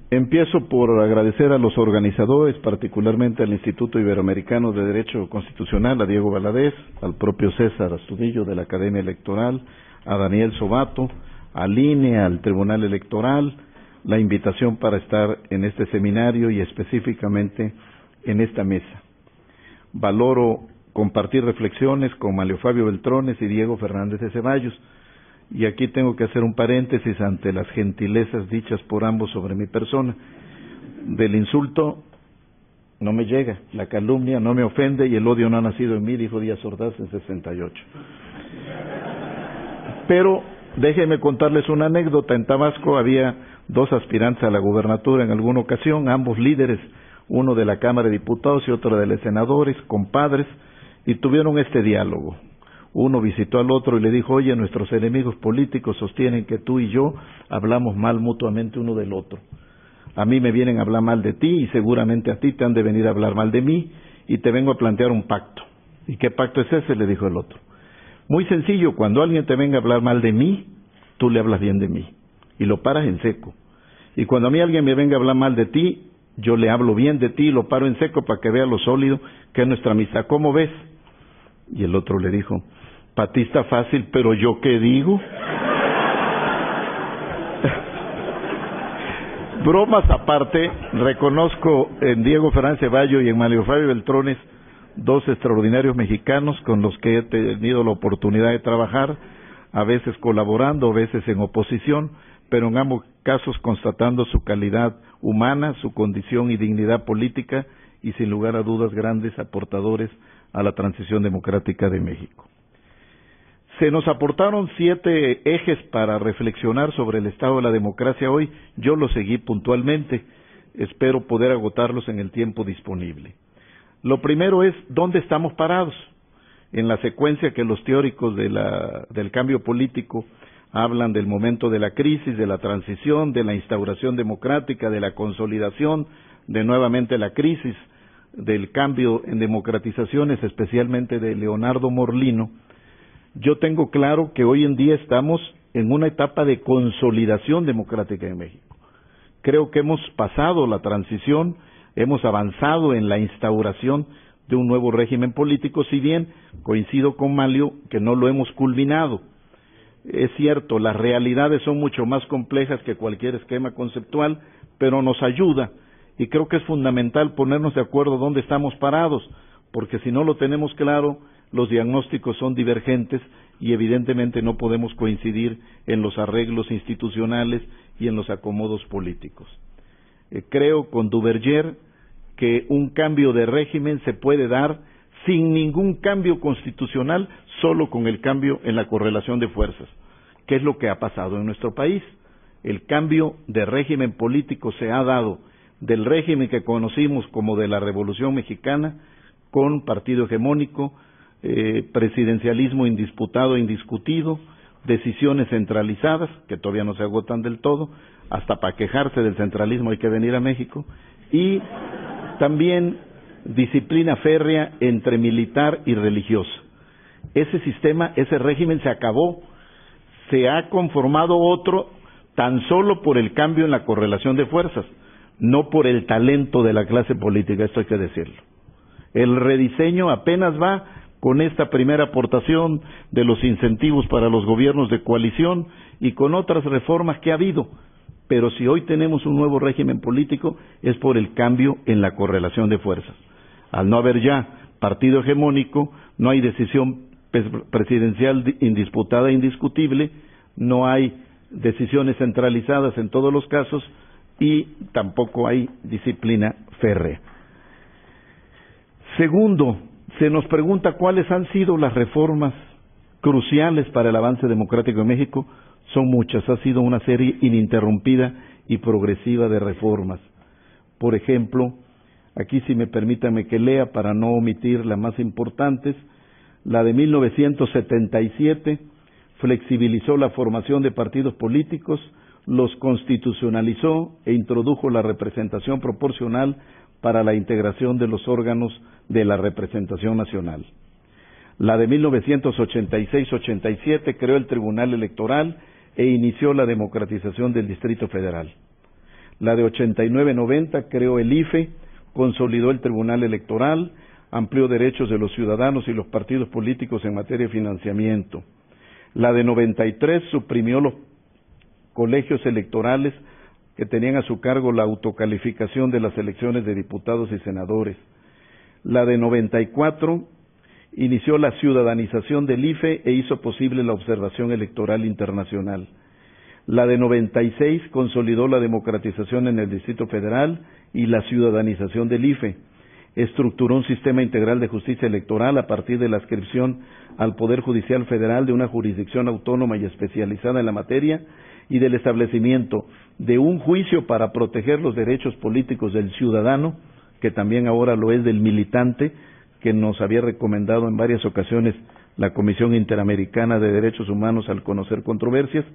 Empiezo por agradecer a los organizadores, particularmente al Instituto Iberoamericano de Derecho Constitucional, a Diego Valadez, al propio César Astudillo de la Academia Electoral, a Daniel Sobato, al INE, al Tribunal Electoral, la invitación para estar en este seminario y específicamente en esta mesa. Valoro compartir reflexiones con Manlio Fabio Beltrones y Diego Fernández de Ceballos, y aquí tengo que hacer un paréntesis ante las gentilezas dichas por ambos sobre mi persona. Del insulto no me llega, la calumnia no me ofende y el odio no ha nacido en mí, dijo Díaz Ordaz en 68. Pero déjenme contarles una anécdota. En Tabasco había 2 aspirantes a la gubernatura en alguna ocasión, ambos líderes, uno de la Cámara de Diputados y otro de los senadores, compadres, y tuvieron este diálogo. Uno visitó al otro y le dijo: oye, nuestros enemigos políticos sostienen que tú y yo hablamos mal mutuamente uno del otro. A mí me vienen a hablar mal de ti y seguramente a ti te han de venir a hablar mal de mí, y te vengo a plantear un pacto. ¿Y qué pacto es ese?, le dijo el otro. Muy sencillo, cuando alguien te venga a hablar mal de mí, tú le hablas bien de mí y lo paras en seco. Y cuando a mí alguien me venga a hablar mal de ti, yo le hablo bien de ti y lo paro en seco para que vea lo sólido que es nuestra amistad. ¿Cómo ves? Y el otro le dijo: para ti está fácil, pero ¿yo qué digo? Bromas aparte, reconozco en Diego Fernández Ceballos y en Mario Fabio Beltrones 2 extraordinarios mexicanos con los que he tenido la oportunidad de trabajar, a veces colaborando, a veces en oposición, pero en ambos casos constatando su calidad humana, su condición y dignidad política, y sin lugar a dudas grandes aportadores a la transición democrática de México. Se nos aportaron 7 ejes para reflexionar sobre el estado de la democracia hoy. Yo los seguí puntualmente, espero poder agotarlos en el tiempo disponible. Lo primero es: ¿dónde estamos parados? En la secuencia que los teóricos del cambio político hablan del momento de la crisis, de la transición, de la instauración democrática, de la consolidación, de nuevamente la crisis, del cambio en democratizaciones, especialmente de Leonardo Morlino. Yo tengo claro que hoy en día estamos en una etapa de consolidación democrática en México. Creo que hemos pasado la transición, hemos avanzado en la instauración de un nuevo régimen político, si bien coincido con Manlio que no lo hemos culminado. Es cierto, las realidades son mucho más complejas que cualquier esquema conceptual, pero nos ayuda, y creo que es fundamental ponernos de acuerdo dónde estamos parados, porque si no lo tenemos claro, los diagnósticos son divergentes y evidentemente no podemos coincidir en los arreglos institucionales y en los acomodos políticos. Creo con Duverger que un cambio de régimen se puede dar sin ningún cambio constitucional, solo con el cambio en la correlación de fuerzas, que es lo que ha pasado en nuestro país. El cambio de régimen político se ha dado del régimen que conocimos como de la Revolución Mexicana, con partido hegemónico, presidencialismo indisputado e indiscutido, decisiones centralizadas, que todavía no se agotan del todo, hasta para quejarse del centralismo hay que venir a México, y también disciplina férrea entre militar y religiosa. Ese sistema, ese régimen se acabó, se ha conformado otro tan solo por el cambio en la correlación de fuerzas, no por el talento de la clase política, esto hay que decirlo. El rediseño apenas va con esta primera aportación de los incentivos para los gobiernos de coalición y con otras reformas que ha habido, pero si hoy tenemos un nuevo régimen político es por el cambio en la correlación de fuerzas. Al no haber ya partido hegemónico, no hay decisión presidencial indisputada e indiscutible, no hay decisiones centralizadas en todos los casos y tampoco hay disciplina férrea. Segundo, se nos pregunta cuáles han sido las reformas cruciales para el avance democrático en México. Son muchas, ha sido una serie ininterrumpida y progresiva de reformas. Por ejemplo, aquí si me permítanme que lea para no omitir las más importantes, la de 1977 flexibilizó la formación de partidos políticos, los constitucionalizó e introdujo la representación proporcional para la integración de los órganos de la representación nacional. La de 1986-87 creó el Tribunal Electoral e inició la democratización del Distrito Federal. La de 89-90 creó el IFE, consolidó el Tribunal Electoral, amplió derechos de los ciudadanos y los partidos políticos en materia de financiamiento. La de 93 suprimió los colegios electorales que tenían a su cargo la autocalificación de las elecciones de diputados y senadores. La de 94 inició la ciudadanización del IFE e hizo posible la observación electoral internacional. La de 96 consolidó la democratización en el Distrito Federal y la ciudadanización del IFE. estructuró un sistema integral de justicia electoral a partir de la adscripción al Poder Judicial Federal de una jurisdicción autónoma y especializada en la materia y del establecimiento de un juicio para proteger los derechos políticos del ciudadano, que también ahora lo es del militante, que nos había recomendado en varias ocasiones la Comisión Interamericana de Derechos Humanos al conocer controversias,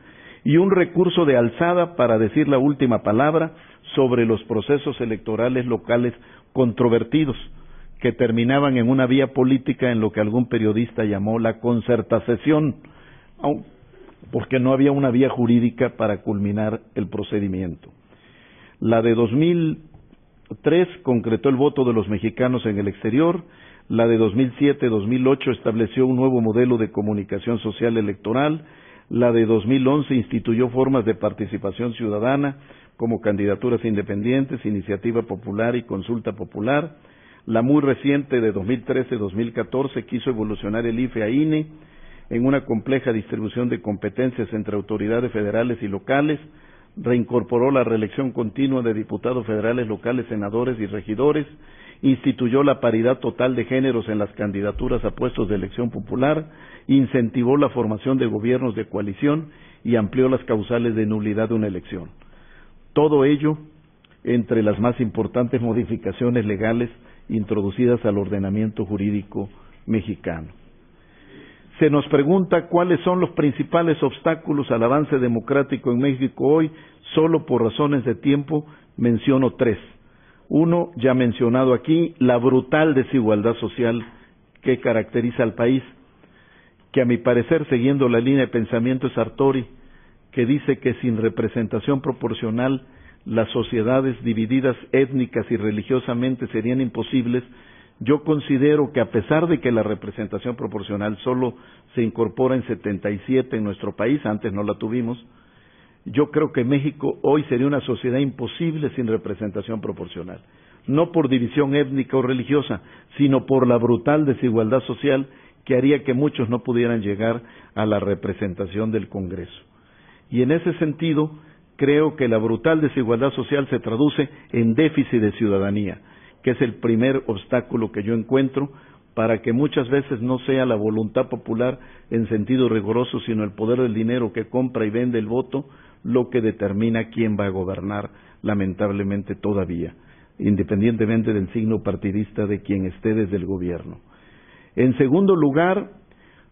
y un recurso de alzada para decir la última palabra sobre los procesos electorales locales controvertidos, que terminaban en una vía política en lo que algún periodista llamó la concertación, porque no había una vía jurídica para culminar el procedimiento. La de 2003 concretó el voto de los mexicanos en el exterior. La de 2007-2008 estableció un nuevo modelo de comunicación social electoral. La de 2011 instituyó formas de participación ciudadana como candidaturas independientes, iniciativa popular y consulta popular. La muy reciente de 2013-2014 quiso evolucionar el IFE a INE en una compleja distribución de competencias entre autoridades federales y locales. Reincorporó la reelección continua de diputados federales, locales, senadores y regidores. Instituyó la paridad total de géneros en las candidaturas a puestos de elección popular, incentivó la formación de gobiernos de coalición y amplió las causales de nulidad de una elección. Todo ello entre las más importantes modificaciones legales introducidas al ordenamiento jurídico mexicano. Se nos pregunta cuáles son los principales obstáculos al avance democrático en México hoy. Solo por razones de tiempo menciono tres. Uno, ya mencionado aquí, la brutal desigualdad social que caracteriza al país, que a mi parecer, siguiendo la línea de pensamiento de Sartori, que dice que sin representación proporcional las sociedades divididas étnicas y religiosamente serían imposibles. Yo considero que a pesar de que la representación proporcional solo se incorpora en 77 en nuestro país, antes no la tuvimos, yo creo que México hoy sería una sociedad imposible sin representación proporcional, no por división étnica o religiosa, sino por la brutal desigualdad social que haría que muchos no pudieran llegar a la representación del Congreso. Y en ese sentido, creo que la brutal desigualdad social se traduce en déficit de ciudadanía, que es el primer obstáculo que yo encuentro para que muchas veces no sea la voluntad popular en sentido riguroso, sino el poder del dinero que compra y vende el voto, lo que determina quién va a gobernar, lamentablemente todavía, independientemente del signo partidista de quien esté desde el gobierno. En segundo lugar,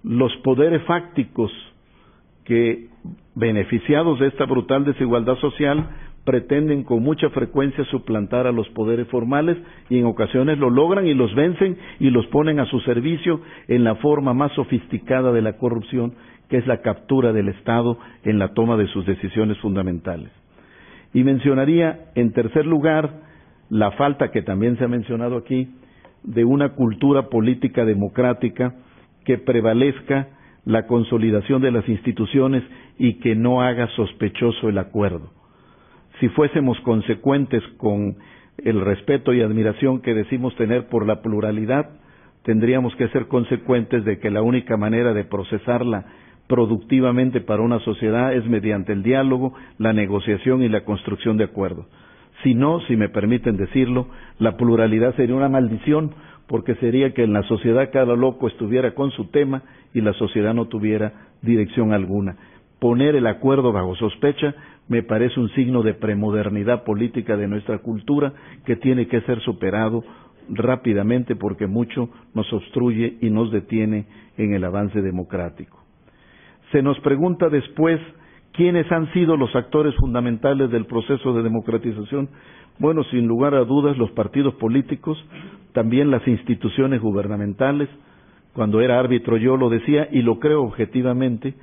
los poderes fácticos que, beneficiados de esta brutal desigualdad social, pretenden con mucha frecuencia suplantar a los poderes formales y en ocasiones lo logran y los vencen y los ponen a su servicio en la forma más sofisticada de la corrupción, que es la captura del Estado en la toma de sus decisiones fundamentales. Y mencionaría, en tercer lugar, la falta que también se ha mencionado aquí de una cultura política democrática que prevalezca la consolidación de las instituciones y que no haga sospechoso el acuerdo. Si fuésemos consecuentes con el respeto y admiración que decimos tener por la pluralidad, tendríamos que ser consecuentes de que la única manera de procesarla productivamente para una sociedad es mediante el diálogo, la negociación y la construcción de acuerdos. Si no, si me permiten decirlo, la pluralidad sería una maldición, porque sería que en la sociedad cada loco estuviera con su tema y la sociedad no tuviera dirección alguna. Poner el acuerdo bajo sospecha me parece un signo de premodernidad política de nuestra cultura que tiene que ser superado rápidamente porque mucho nos obstruye y nos detiene en el avance democrático. Se nos pregunta después quiénes han sido los actores fundamentales del proceso de democratización. Bueno, sin lugar a dudas, los partidos políticos, también las instituciones gubernamentales. Cuando era árbitro yo lo decía y lo creo objetivamente,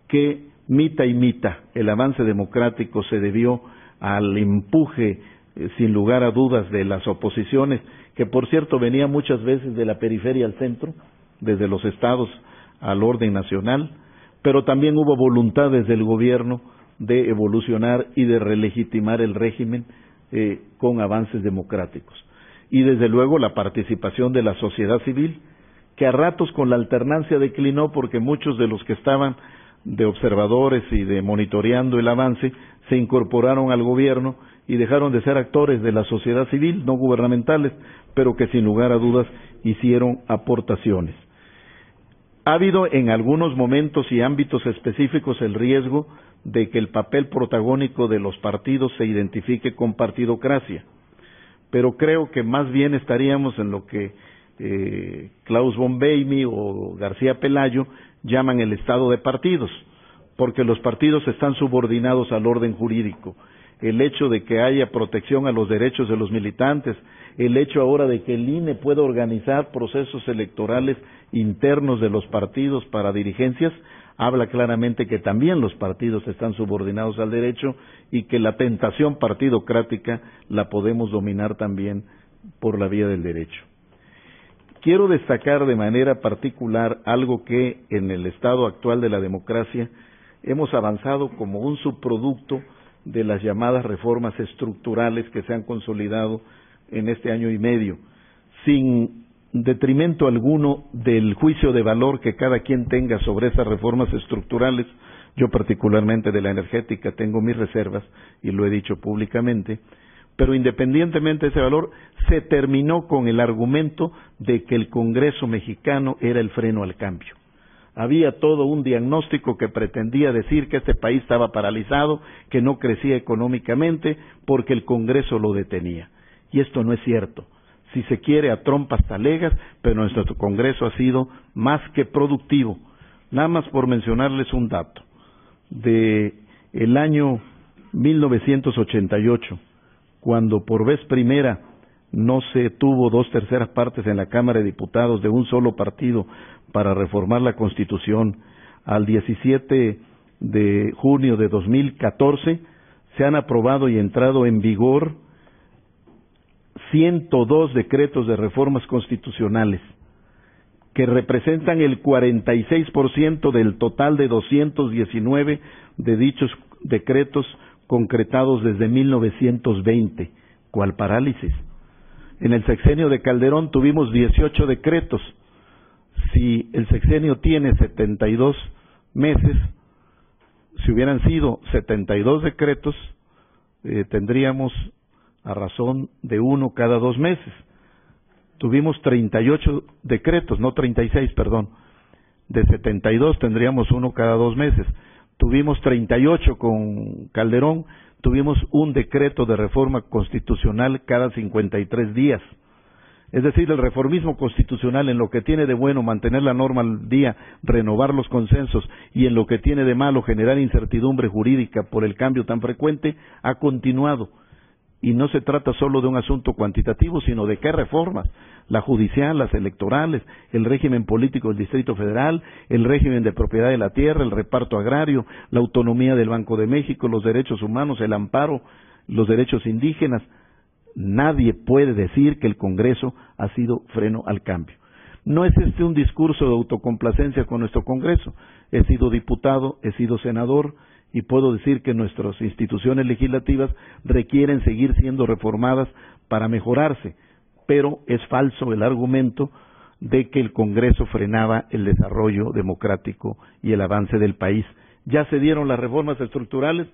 que mitad y mitad el avance democrático se debió al empuje, sin lugar a dudas, de las oposiciones, que por cierto venía muchas veces de la periferia al centro, desde los estados al orden nacional, pero también hubo voluntad desde el gobierno de evolucionar y de relegitimar el régimen con avances democráticos. Y desde luego la participación de la sociedad civil, que a ratos con la alternancia declinó porque muchos de los que estaban de observadores y de monitoreando el avance, se incorporaron al gobierno y dejaron de ser actores de la sociedad civil, no gubernamentales, pero que sin lugar a dudas hicieron aportaciones. Ha habido en algunos momentos y ámbitos específicos el riesgo de que el papel protagónico de los partidos se identifique con partidocracia, pero creo que más bien estaríamos en lo que Klaus von Beimi o García Pelayo llaman el estado de partidos, porque los partidos están subordinados al orden jurídico. El hecho de que haya protección a los derechos de los militantes, el hecho ahora de que el INE pueda organizar procesos electorales internos de los partidos para dirigencias, habla claramente que también los partidos están subordinados al derecho y que la tentación partidocrática la podemos dominar también por la vía del derecho. Quiero destacar de manera particular algo que en el estado actual de la democracia hemos avanzado como un subproducto de las llamadas reformas estructurales que se han consolidado en este año y medio, sin detrimento alguno del juicio de valor que cada quien tenga sobre esas reformas estructurales. Yo particularmente de la energética tengo mis reservas y lo he dicho públicamente, pero independientemente de ese valor, se terminó con el argumento de que el Congreso mexicano era el freno al cambio. Había todo un diagnóstico que pretendía decir que este país estaba paralizado, que no crecía económicamente porque el Congreso lo detenía. Y esto no es cierto. Si se quiere, a trompas talegas, pero nuestro Congreso ha sido más que productivo. Nada más por mencionarles un dato. De el año 1988, cuando por vez primera no se tuvo 2/3 partes en la Cámara de Diputados de un solo partido para reformar la Constitución, al 17 de junio de 2014 se han aprobado y entrado en vigor 102 decretos de reformas constitucionales, que representan el 46% del total de 219 de dichos decretos concretados desde 1920. ¿Cuál parálisis? En el sexenio de Calderón tuvimos 18 decretos. Si el sexenio tiene 72 meses, si hubieran sido 72 decretos, tendríamos a razón de uno cada 2 meses. Tuvimos 38 decretos, no 36, perdón. De 72 tendríamos uno cada 2 meses. Tuvimos 38 con Calderón, tuvimos un decreto de reforma constitucional cada 53 días. Es decir, el reformismo constitucional, en lo que tiene de bueno mantener la norma al día, renovar los consensos, y en lo que tiene de malo generar incertidumbre jurídica por el cambio tan frecuente, ha continuado. Y no se trata solo de un asunto cuantitativo, sino de qué reformas: la judicial, las electorales, el régimen político del Distrito Federal, el régimen de propiedad de la tierra, el reparto agrario, la autonomía del Banco de México, los derechos humanos, el amparo, los derechos indígenas. Nadie puede decir que el Congreso ha sido freno al cambio. No es este un discurso de autocomplacencia con nuestro Congreso. He sido diputado, he sido senador, y puedo decir que nuestras instituciones legislativas requieren seguir siendo reformadas para mejorarse, pero es falso el argumento de que el Congreso frenaba el desarrollo democrático y el avance del país. Ya se dieron las reformas estructurales,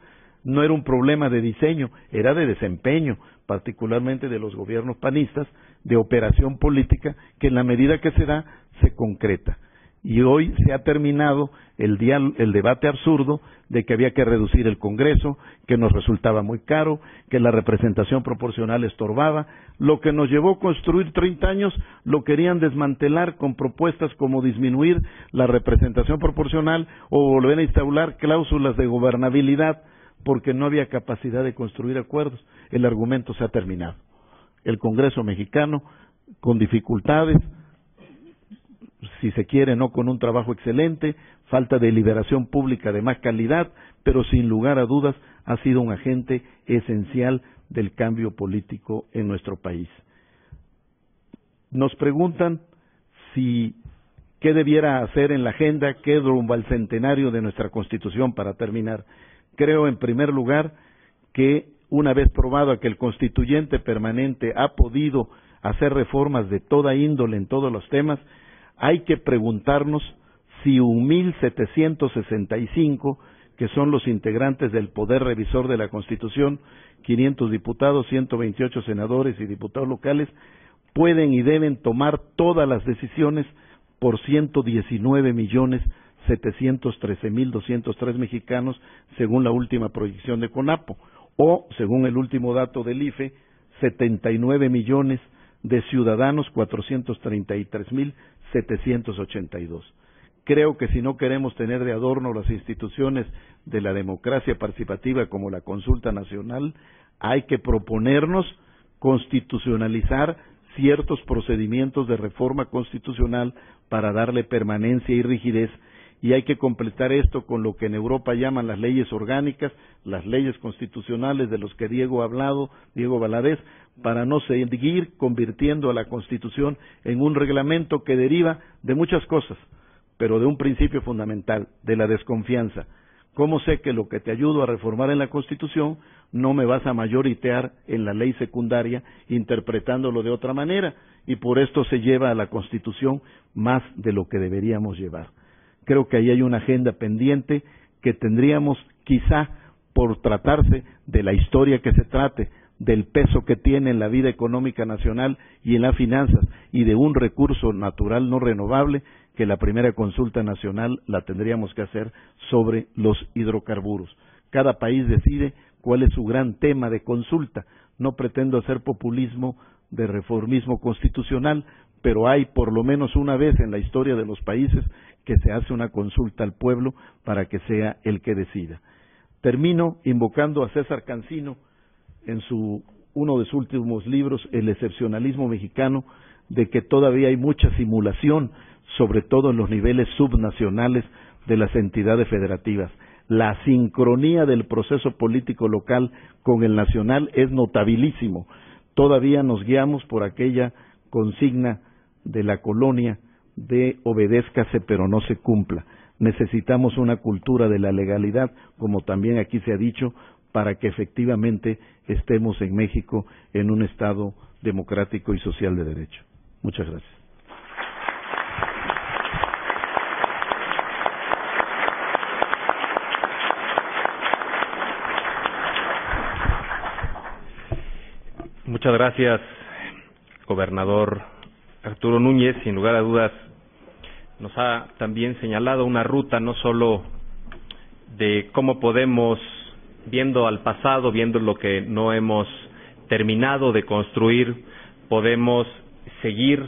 no era un problema de diseño, era de desempeño, particularmente de los gobiernos panistas, de operación política, que en la medida que se da, se concreta. Y hoy se ha terminado el debate absurdo de que había que reducir el Congreso, que nos resultaba muy caro, que la representación proporcional estorbaba. Lo que nos llevó a construir 30 años lo querían desmantelar con propuestas como disminuir la representación proporcional o volver a instaurar cláusulas de gobernabilidad, porque no había capacidad de construir acuerdos. El argumento se ha terminado. El Congreso mexicano, con dificultades, si se quiere, no con un trabajo excelente, falta de deliberación pública de más calidad, pero sin lugar a dudas ha sido un agente esencial del cambio político en nuestro país. Nos preguntan qué debiera hacer en la agenda, qué rumbo al centenario de nuestra Constitución. Para terminar, creo en primer lugar que una vez probado que el constituyente permanente ha podido hacer reformas de toda índole en todos los temas, hay que preguntarnos 1,765, que son los integrantes del Poder Revisor de la Constitución, 500 diputados, 128 senadores y diputados locales, pueden y deben tomar todas las decisiones por 119,713,203 mexicanos, según la última proyección de CONAPO, o, según el último dato del IFE, 79 millones de ciudadanos, 433,782. Creo que si no queremos tener de adorno las instituciones de la democracia participativa como la consulta nacional, hay que proponernos constitucionalizar ciertos procedimientos de reforma constitucional para darle permanencia y rigidez, y hay que completar esto con lo que en Europa llaman las leyes orgánicas, las leyes constitucionales de los que Diego Valadez, para no seguir convirtiendo a la Constitución en un reglamento que deriva de muchas cosas, pero de un principio fundamental, de la desconfianza. ¿Cómo sé que lo que te ayudo a reformar en la Constitución no me vas a mayoritear en la ley secundaria interpretándolo de otra manera? Y por esto se lleva a la Constitución más de lo que deberíamos llevar. Creo que ahí hay una agenda pendiente que tendríamos, quizá por tratarse de la historia que se trate, del peso que tiene en la vida económica nacional y en las finanzas, y de un recurso natural no renovable, que la primera consulta nacional la tendríamos que hacer sobre los hidrocarburos. Cada país decide cuál es su gran tema de consulta. No pretendo hacer populismo de reformismo constitucional, pero hay por lo menos una vez en la historia de los países que se hace una consulta al pueblo para que sea el que decida. Termino invocando a César Cancino en uno de sus últimos libros, El excepcionalismo mexicano, de que todavía hay mucha simulación, sobre todo en los niveles subnacionales de las entidades federativas. La sincronía del proceso político local con el nacional es notabilísimo. Todavía nos guiamos por aquella consigna de la colonia de obedézcase pero no se cumpla. Necesitamos una cultura de la legalidad, como también aquí se ha dicho, para que efectivamente estemos en México en un Estado democrático y social de derecho. Muchas gracias. Muchas gracias, gobernador Arturo Núñez. Sin lugar a dudas, nos ha también señalado una ruta no solo de cómo podemos, viendo al pasado, viendo lo que no hemos terminado de construir, podemos seguir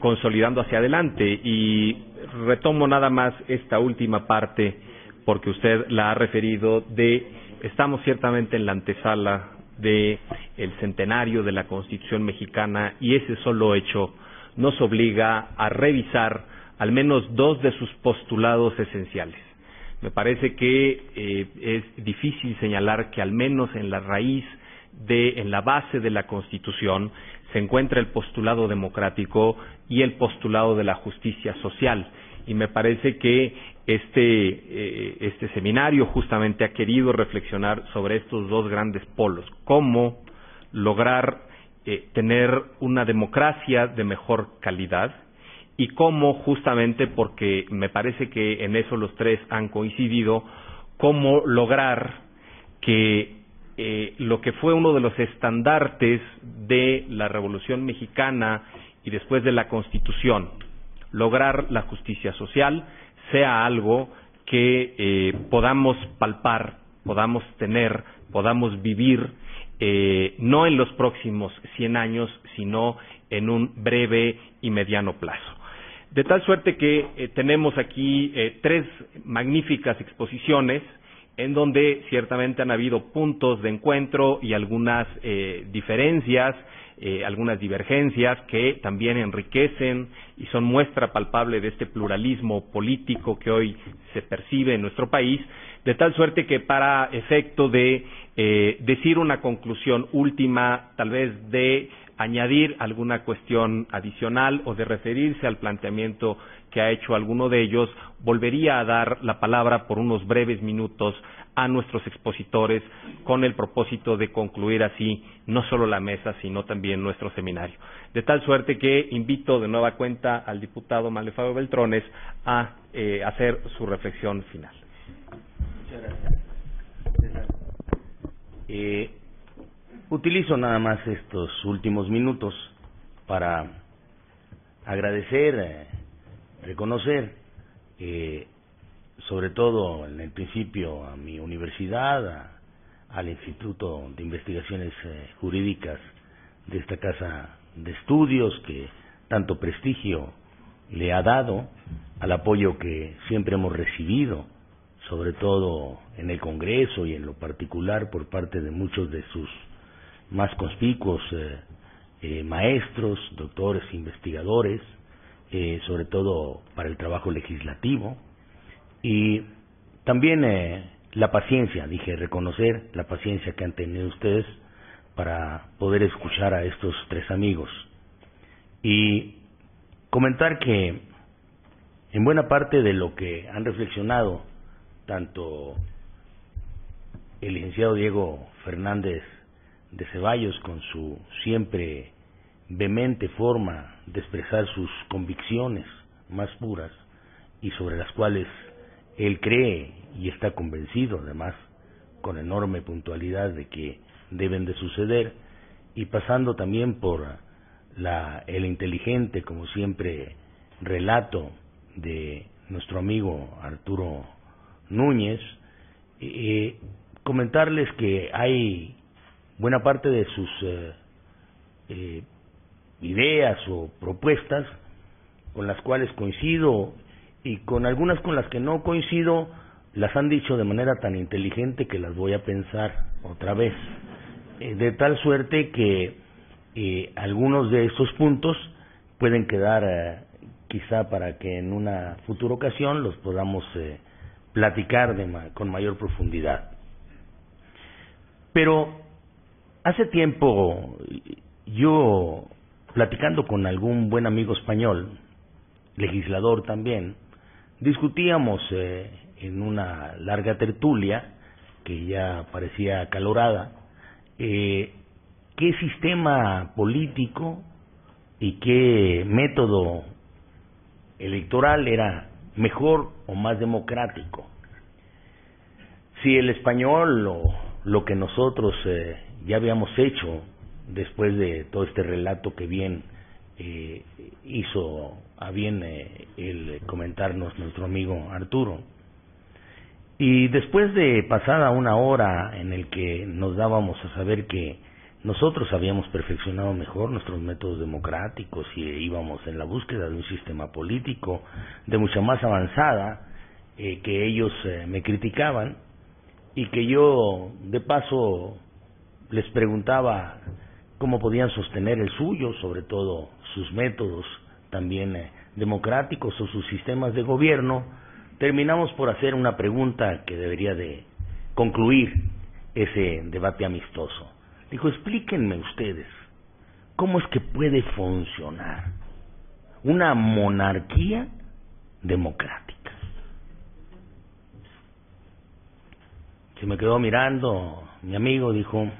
consolidando hacia adelante. Y retomo nada más esta última parte, porque usted la ha referido, estamos ciertamente en la antesala de el centenario de la Constitución mexicana, y ese solo hecho nos obliga a revisar al menos dos de sus postulados esenciales. Me parece que es difícil señalar que al menos en la raíz, en la base de la Constitución, se encuentra el postulado democrático y el postulado de la justicia social. Y me parece que este seminario justamente ha querido reflexionar sobre estos dos grandes polos: cómo lograr tener una democracia de mejor calidad, y cómo, justamente porque me parece que en eso los tres han coincidido, cómo lograr que lo que fue uno de los estandartes de la Revolución Mexicana y después de la Constitución, lograr la justicia social, sea algo que podamos palpar, podamos tener, podamos vivir, no en los próximos 100 años, sino en un breve y mediano plazo. De tal suerte que tenemos aquí tres magníficas exposiciones, en donde ciertamente han habido puntos de encuentro y algunas diferencias, algunas divergencias que también enriquecen y son muestra palpable de este pluralismo político que hoy se percibe en nuestro país, de tal suerte que, para efecto de decir una conclusión última, tal vez de añadir alguna cuestión adicional o de referirse al planteamiento que ha hecho alguno de ellos, volvería a dar la palabra por unos breves minutos a nuestros expositores con el propósito de concluir así no solo la mesa, sino también nuestro seminario. De tal suerte que invito de nueva cuenta al diputado Manlio Fabio Beltrones a hacer su reflexión final. Muchas gracias. Utilizo nada más estos últimos minutos para agradecer, reconocer, sobre todo en el principio a mi universidad, al Instituto de Investigaciones Jurídicas de esta casa de estudios que tanto prestigio le ha dado, al apoyo que siempre hemos recibido, sobre todo en el Congreso y en lo particular por parte de muchos de sus más conspicuos maestros, doctores, investigadores, sobre todo para el trabajo legislativo, y también la paciencia, reconocer la paciencia que han tenido ustedes para poder escuchar a estos tres amigos, y comentar que en buena parte de lo que han reflexionado tanto el licenciado Diego Fernández de Ceballos, con su siempre vehemente forma de expresar sus convicciones más puras y sobre las cuales él cree y está convencido, además con enorme puntualidad, de que deben de suceder, y pasando también por el inteligente, como siempre, relato de nuestro amigo Arturo Núñez, comentarles que hay buena parte de sus ideas o propuestas con las cuales coincido, y con algunas con las que no coincido las han dicho de manera tan inteligente que las voy a pensar otra vez, de tal suerte que algunos de estos puntos pueden quedar quizá para que en una futura ocasión los podamos platicar con mayor profundidad. Pero hace tiempo yo, platicando con algún buen amigo español, legislador también, discutíamos en una larga tertulia que ya parecía acalorada, qué sistema político y qué método electoral era mejor o más democrático. Si el español o lo que nosotros ya habíamos hecho después de todo este relato que bien hizo a bien el comentarnos nuestro amigo Arturo, y después de pasada una hora en el que nos dábamos a saber que nosotros habíamos perfeccionado mejor nuestros métodos democráticos y íbamos en la búsqueda de un sistema político de mucha más avanzada, que ellos me criticaban, y que yo de paso les preguntaba cómo podían sostener el suyo, sobre todo sus métodos también democráticos o sus sistemas de gobierno, terminamos por hacer una pregunta que debería de concluir ese debate amistoso. Dijo: explíquenme ustedes, ¿cómo es que puede funcionar una monarquía democrática? Se me quedó mirando mi amigo, dijo: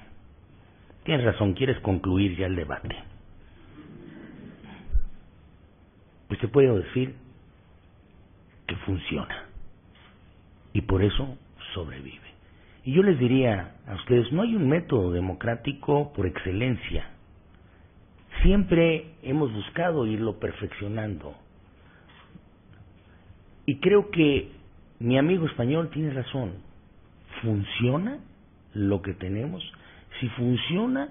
tienes razón, ¿quieres concluir ya el debate? Pues te puedo decir que funciona, y por eso sobrevive. Y yo les diría a ustedes, no hay un método democrático por excelencia. Siempre hemos buscado irlo perfeccionando. Y creo que mi amigo español tiene razón. ¿Funciona lo que tenemos? Si funciona,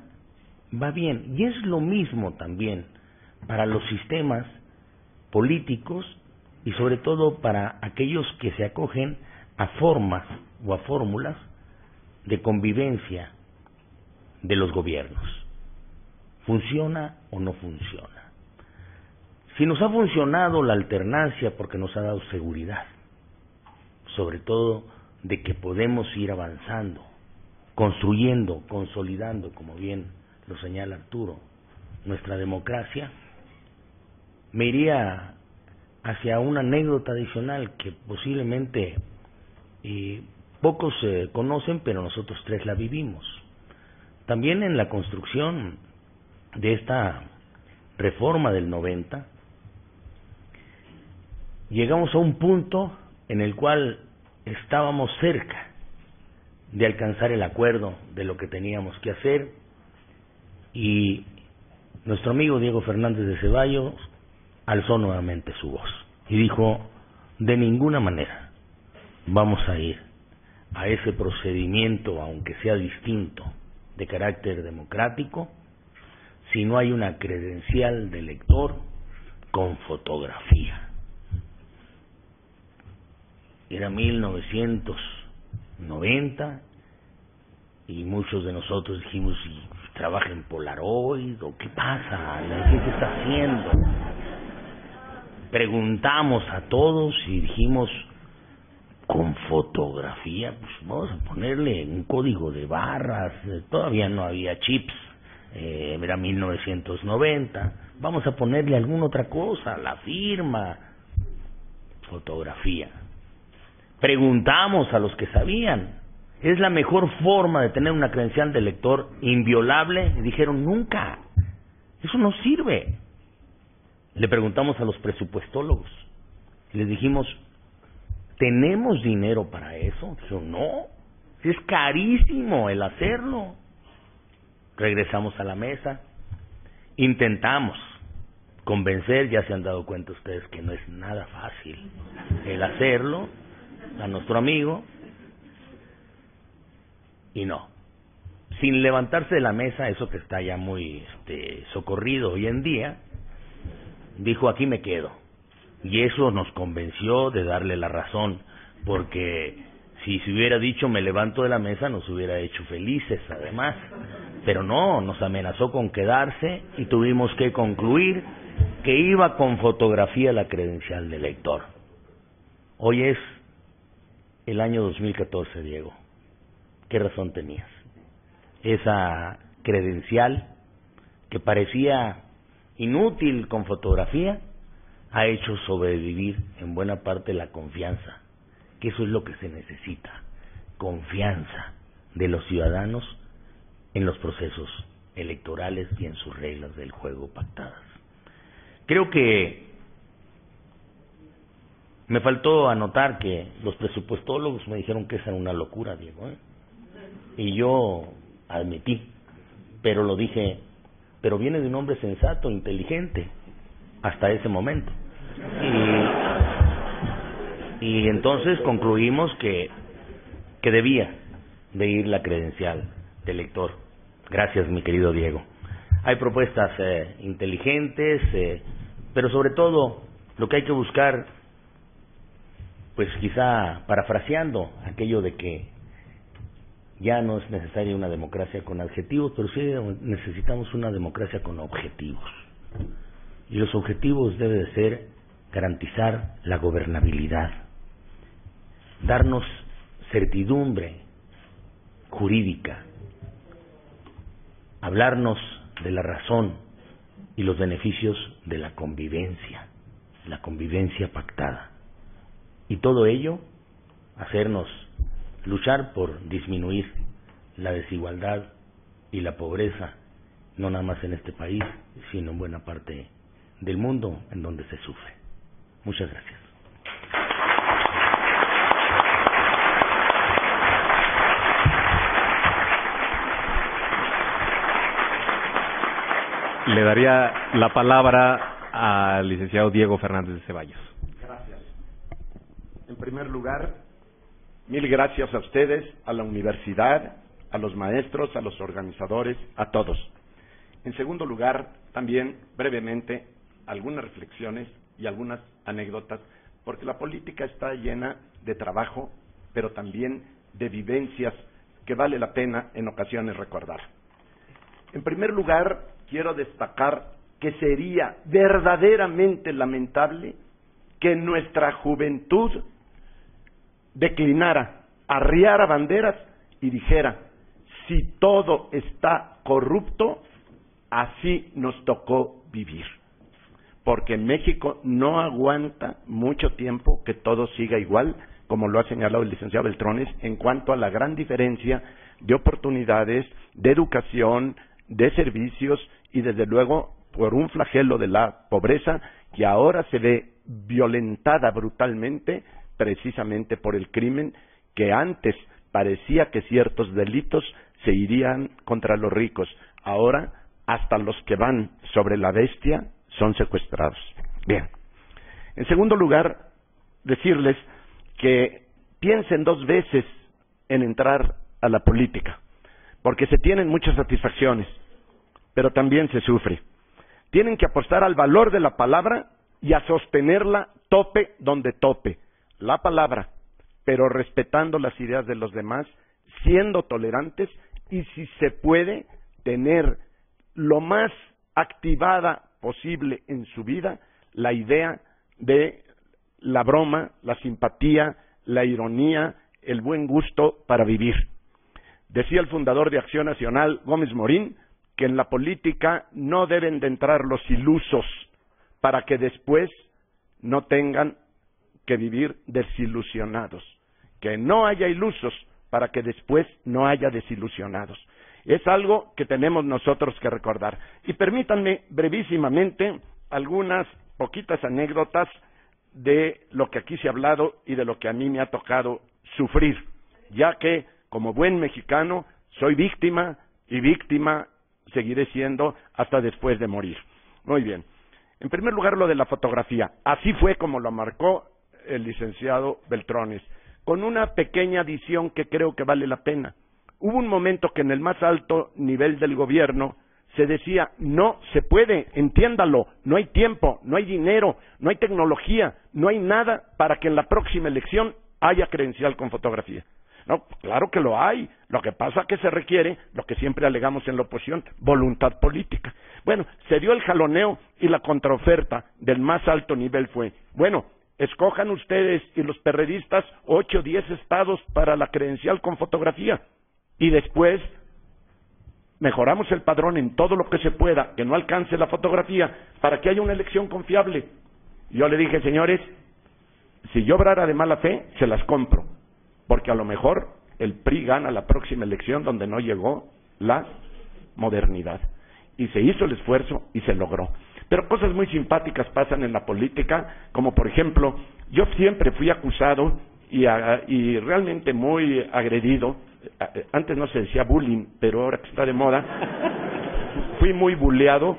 va bien. Y es lo mismo también para los sistemas políticos y sobre todo para aquellos que se acogen a formas o a fórmulas de convivencia de los gobiernos. ¿Funciona o no funciona? Si nos ha funcionado la alternancia porque nos ha dado seguridad, sobre todo de que podemos ir avanzando, construyendo, consolidando, como bien lo señala Arturo, nuestra democracia, me iría hacia una anécdota adicional que posiblemente pocos conocen, pero nosotros tres la vivimos. También en la construcción de esta reforma del 90, llegamos a un punto en el cual estábamos cerca de alcanzar el acuerdo de lo que teníamos que hacer, y nuestro amigo Diego Fernández de Ceballos alzó nuevamente su voz y dijo: de ninguna manera vamos a ir a ese procedimiento, aunque sea distinto, de carácter democrático, si no hay una credencial de elector con fotografía. Era 1990 y muchos de nosotros dijimos: ¿trabaja en Polaroid o qué pasa? ¿Qué se está haciendo? Preguntamos a todos y dijimos: con fotografía, pues vamos a ponerle un código de barras. Todavía no había chips, era 1990, vamos a ponerle alguna otra cosa, la firma, fotografía. Preguntamos a los que sabían: ¿es la mejor forma de tener una credencial de elector inviolable? Y dijeron: nunca, eso no sirve. Le preguntamos a los presupuestólogos y les dijimos: ¿tenemos dinero para eso? Dijeron: no, es carísimo el hacerlo. Regresamos a la mesa, intentamos convencer, ya se han dado cuenta ustedes que no es nada fácil el hacerlo, a nuestro amigo, y no, sin levantarse de la mesa, eso que está ya muy socorrido hoy en día, dijo: aquí me quedo. Y eso nos convenció de darle la razón, porque si se hubiera dicho me levanto de la mesa, nos hubiera hecho felices además, pero no, nos amenazó con quedarse y tuvimos que concluir que iba con fotografía la credencial de elector. Hoy es el año 2014, Diego. ¿Qué razón tenías? Esa credencial que parecía inútil con fotografía ha hecho sobrevivir en buena parte la confianza, que eso es lo que se necesita, confianza de los ciudadanos en los procesos electorales y en sus reglas del juego pactadas. Creo que me faltó anotar que los presupuestólogos me dijeron que esa era una locura, Diego, y yo admití, pero lo dije, pero viene de un hombre sensato, inteligente, hasta ese momento. Y entonces concluimos que debía de ir la credencial de elector. Gracias, mi querido Diego. Hay propuestas inteligentes, pero sobre todo lo que hay que buscar, pues quizá parafraseando aquello de que ya no es necesaria una democracia con adjetivos, pero sí necesitamos una democracia con objetivos. Y los objetivos deben de ser garantizar la gobernabilidad, darnos certidumbre jurídica, hablarnos de la razón y los beneficios de la convivencia pactada. Y todo ello, hacernos luchar por disminuir la desigualdad y la pobreza, no nada más en este país, sino en buena parte del mundo en donde se sufre. Muchas gracias. Le daría la palabra al licenciado Diego Fernández de Ceballos. Gracias. En primer lugar, mil gracias a ustedes, a la universidad, a los maestros, a los organizadores, a todos. En segundo lugar, también brevemente, algunas reflexiones y algunas anécdotas, porque la política está llena de trabajo, pero también de vivencias que vale la pena en ocasiones recordar. En primer lugar, quiero destacar que sería verdaderamente lamentable que nuestra juventud declinara, arriara banderas y dijera: si todo está corrupto, así nos tocó vivir. Porque México no aguanta mucho tiempo que todo siga igual, como lo ha señalado el licenciado Beltrones, en cuanto a la gran diferencia de oportunidades, de educación, de servicios y desde luego por un flagelo de la pobreza que ahora se ve violentada brutalmente precisamente por el crimen, que antes parecía que ciertos delitos se irían contra los ricos. Ahora hasta los que van sobre la bestia son secuestrados. Bien. En segundo lugar, decirles que piensen 2 veces en entrar a la política, porque se tienen muchas satisfacciones, pero también se sufre. Tienen que apostar al valor de la palabra y a sostenerla tope donde tope. La palabra, pero respetando las ideas de los demás, siendo tolerantes y, si se puede, tener lo más activada posible en su vida la idea de la broma, la simpatía, la ironía, el buen gusto para vivir. Decía el fundador de Acción Nacional, Gómez Morín, que en la política no deben de entrar los ilusos para que después no tengan que vivir desilusionados. Que no haya ilusos para que después no haya desilusionados. Es algo que tenemos nosotros que recordar. Y permítanme brevísimamente algunas poquitas anécdotas de lo que aquí se ha hablado y de lo que a mí me ha tocado sufrir, ya que como buen mexicano soy víctima y víctima seguiré siendo hasta después de morir. Muy bien. En primer lugar, lo de la fotografía. Así fue como lo marcó el licenciado Beltrones, con una pequeña adición que creo que vale la pena. Hubo un momento que en el más alto nivel del gobierno se decía, no se puede, entiéndalo, no hay tiempo, no hay dinero, no hay tecnología, no hay nada para que en la próxima elección haya credencial con fotografía. No, claro que lo hay, lo que pasa es que se requiere, lo que siempre alegamos en la oposición, voluntad política. Bueno, se dio el jaloneo y la contraoferta del más alto nivel fue, bueno, escojan ustedes y los perredistas 8 o 10 estados para la credencial con fotografía y después mejoramos el padrón en todo lo que se pueda, que no alcance la fotografía, para que haya una elección confiable. Yo le dije, señores, si yo obrara de mala fe, se las compro, porque a lo mejor el PRI gana la próxima elección donde no llegó la modernidad. Y se hizo el esfuerzo y se logró. Pero cosas muy simpáticas pasan en la política, como por ejemplo, yo siempre fui acusado y realmente muy agredido. Antes no se decía bullying, pero ahora que está de moda, fui muy bulleado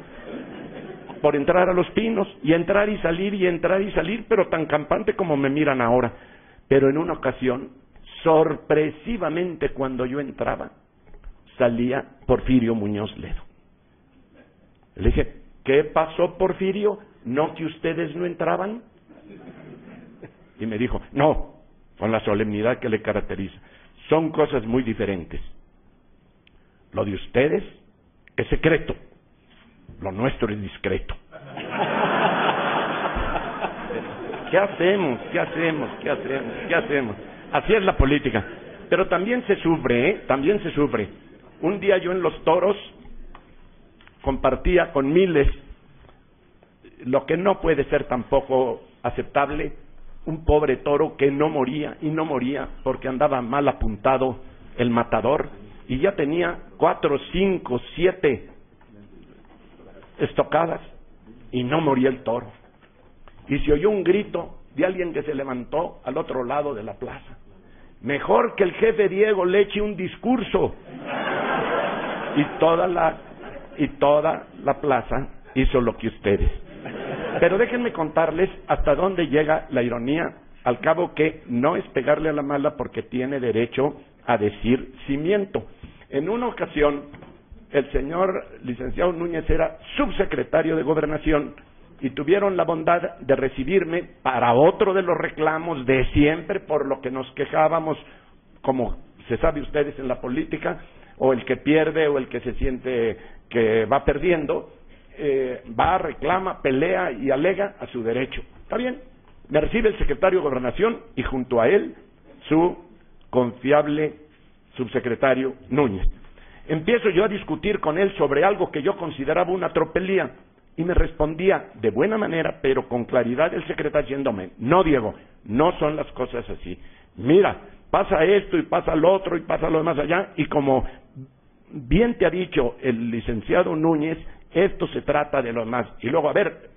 por entrar a Los Pinos, y entrar y salir, pero tan campante como me miran ahora. Pero en una ocasión, sorpresivamente, cuando yo entraba, salía Porfirio Muñoz Ledo. Le dije, ¿qué pasó, Porfirio? ¿No que ustedes no entraban? Y me dijo, no, con la solemnidad que le caracteriza. Son cosas muy diferentes. Lo de ustedes es secreto, lo nuestro es discreto. ¿Qué hacemos? Así es la política. Pero también se sufre, también se sufre. Un día yo en Los Toros compartía con miles, lo que no puede ser tampoco aceptable, un pobre toro que no moría porque andaba mal apuntado el matador y ya tenía 4, 5, 7 estocadas y no moría el toro. Y se oyó un grito de alguien que se levantó al otro lado de la plaza. Mejor que el jefe Diego le eche un discurso. Y toda la plaza hizo lo que ustedes. Pero déjenme contarles hasta dónde llega la ironía, al cabo que no es pegarle a la mala porque tiene derecho a decir cimiento. En una ocasión, el señor licenciado Núñez era subsecretario de Gobernación y tuvieron la bondad de recibirme para otro de los reclamos de siempre por lo que nos quejábamos, como se sabe ustedes en la política, o el que pierde o el que se siente que va perdiendo, va, reclama, pelea y alega a su derecho. Está bien, me recibe el secretario de Gobernación y junto a él su confiable subsecretario Núñez. Empiezo yo a discutir con él sobre algo que yo consideraba una tropelía, y me respondía de buena manera, pero con claridad el secretario diciéndome, no, Diego, no son las cosas así. Mira, pasa esto y pasa lo otro y pasa lo demás allá, y como bien te ha dicho el licenciado Núñez, esto se trata de lo demás. Y luego, a ver,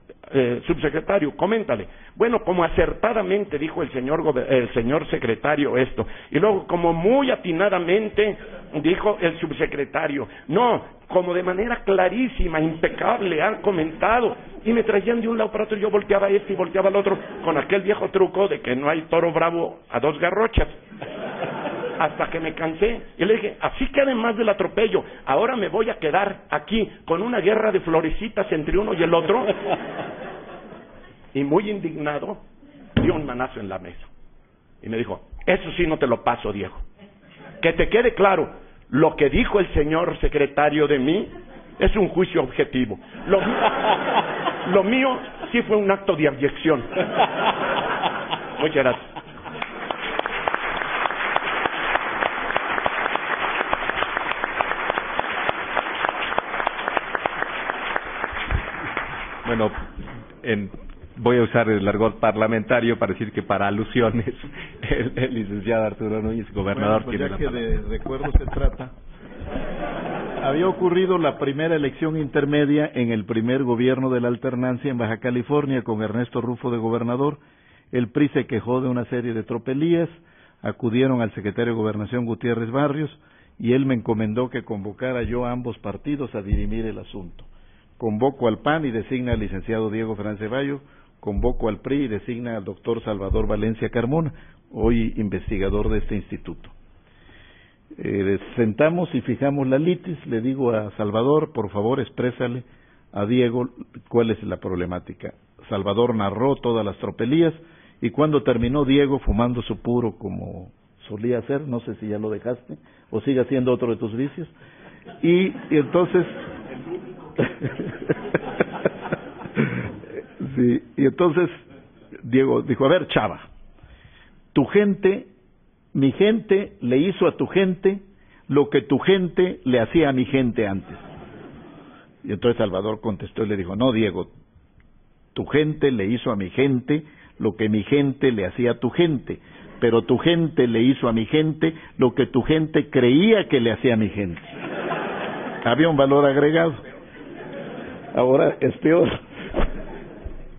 subsecretario, coméntale. Bueno, como acertadamente dijo el señor secretario esto. Y luego, como muy atinadamente dijo el subsecretario. No, como de manera clarísima, impecable, han comentado. Y me traían de un lado para otro, y yo volteaba a este y volteaba al otro, con aquel viejo truco de que no hay toro bravo a dos garrochas. Hasta que me cansé, y le dije, así que además del atropello, ahora me voy a quedar aquí con una guerra de florecitas entre uno y el otro. Y muy indignado, dio un manazo en la mesa. Y me dijo, eso sí no te lo paso, Diego. Que te quede claro, lo que dijo el señor secretario de mí es un juicio objetivo. Lo mío sí fue un acto de abyección. Muchas gracias. Bueno, voy a usar el argot parlamentario para decir que para alusiones el licenciado Arturo Núñez, gobernador, bueno, pues tiene ya la que palabra. de recuerdo se trata, había ocurrido la primera elección intermedia en el primer gobierno de la alternancia en Baja California con Ernesto Rufo de gobernador. El PRI se quejó de una serie de tropelías, acudieron al secretario de Gobernación Gutiérrez Barrios y él me encomendó que convocara yo a ambos partidos a dirimir el asunto. Convoco al PAN y designa al licenciado Diego Fernández Ceballos, convoco al PRI y designa al doctor Salvador Valencia Carmona, hoy investigador de este instituto. Sentamos y fijamos la litis, le digo a Salvador, por favor exprésale a Diego cuál es la problemática. Salvador narró todas las tropelías y cuando terminó Diego fumando su puro como solía hacer, no sé si ya lo dejaste o sigue haciendo otro de tus vicios, y entonces sí, y entonces Diego dijo, a ver, chava, tu gente, mi gente le hizo a tu gente lo que tu gente le hacía a mi gente antes. Y entonces Salvador contestó y le dijo, no, Diego, tu gente le hizo a mi gente lo que mi gente le hacía a tu gente, pero tu gente le hizo a mi gente lo que tu gente creía que le hacía a mi gente. Había un valor agregado. Ahora es peor.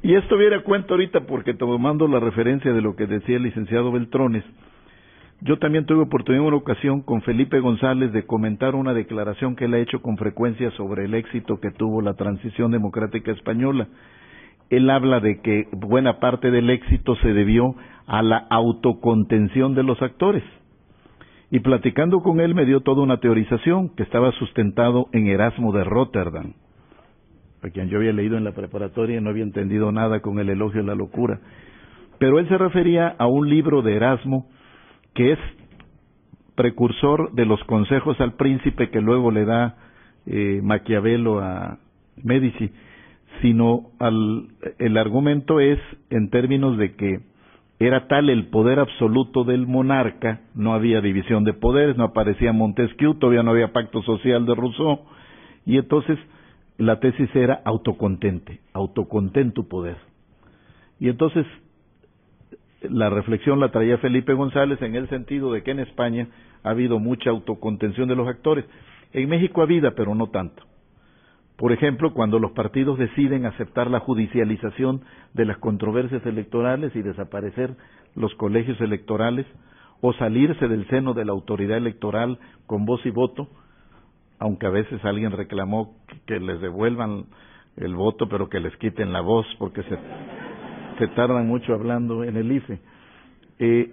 Y esto viene a cuento ahorita porque tomando la referencia de lo que decía el licenciado Beltrones, yo también tuve oportunidad en una ocasión con Felipe González de comentar una declaración que él ha hecho con frecuencia sobre el éxito que tuvo la transición democrática española. Él habla de que buena parte del éxito se debió a la autocontención de los actores. Y platicando con él me dio toda una teorización que estaba sustentado en Erasmo de Róterdam, a quien yo había leído en la preparatoria y no había entendido nada con el elogio de la locura. Pero él se refería a un libro de Erasmo que es precursor de los consejos al príncipe que luego le da Maquiavelo a Médici, sino el argumento es en términos de que era tal el poder absoluto del monarca, no había división de poderes, no aparecía Montesquieu, todavía no había pacto social de Rousseau, y entonces la tesis era autocontén tu poder. Y entonces la reflexión la traía Felipe González en el sentido de que en España ha habido mucha autocontención de los actores. En México ha habido, pero no tanto. Por ejemplo, cuando los partidos deciden aceptar la judicialización de las controversias electorales y desaparecer los colegios electorales, o salirse del seno de la autoridad electoral con voz y voto, aunque a veces alguien reclamó que les devuelvan el voto, pero que les quiten la voz, porque se tardan mucho hablando en el IFE.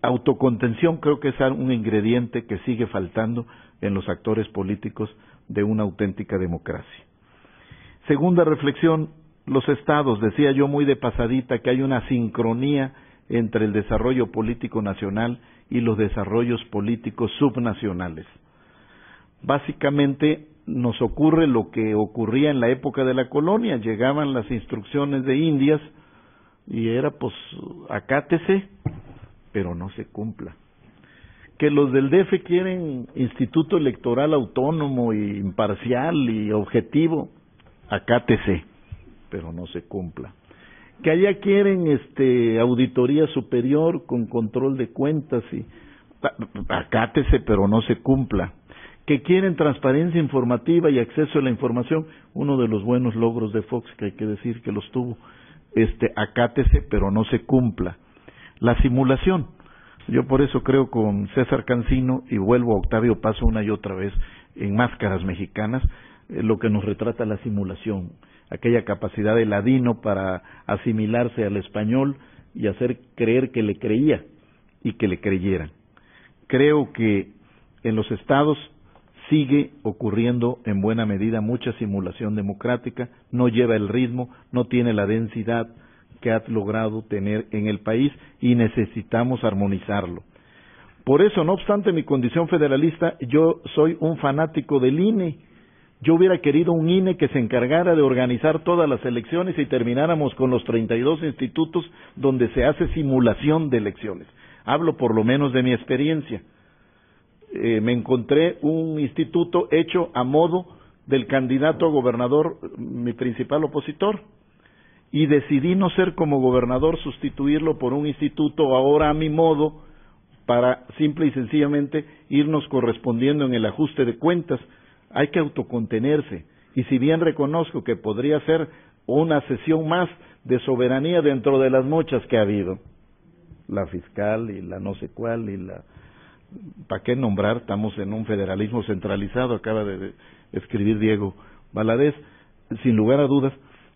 Autocontención creo que es un ingrediente que sigue faltando en los actores políticos de una auténtica democracia. Segunda reflexión, los estados, decía yo muy de pasadita que hay una sincronía entre el desarrollo político nacional y los desarrollos políticos subnacionales. Básicamente nos ocurre lo que ocurría en la época de la colonia, llegaban las instrucciones de Indias y era pues acátese, pero no se cumpla. que los del DF quieren instituto electoral autónomo y imparcial y objetivo, acátese, pero no se cumpla. Que allá quieren auditoría superior con control de cuentas y acátese, pero no se cumpla. Que quieren transparencia informativa y acceso a la información, uno de los buenos logros de Fox, que hay que decir que los tuvo, acátese, pero no se cumpla. La simulación, yo por eso creo con César Cancino, y vuelvo a Octavio Paz una y otra vez, en Máscaras Mexicanas, lo que nos retrata la simulación, aquella capacidad de Ladino para asimilarse al español y hacer creer que le creía y que le creyeran. Creo que en los estados sigue ocurriendo en buena medida mucha simulación democrática, no lleva el ritmo, no tiene la densidad que ha logrado tener en el país y necesitamos armonizarlo. Por eso, no obstante mi condición federalista, yo soy un fanático del INE. Yo hubiera querido un INE que se encargara de organizar todas las elecciones y termináramos con los 32 institutos donde se hace simulación de elecciones. Hablo por lo menos de mi experiencia. Me encontré un instituto hecho a modo del candidato a gobernador, mi principal opositor, y decidí no ser como gobernador, sustituirlo por un instituto ahora a mi modo, para simple y sencillamente irnos correspondiendo en el ajuste de cuentas. Hay que autocontenerse, y si bien reconozco que podría ser una sesión más de soberanía dentro de las muchas que ha habido, la fiscal y la no sé cuál y la... ¿Para qué nombrar? Estamos en un federalismo centralizado, acaba de escribir Diego Valadez, sin lugar a dudas.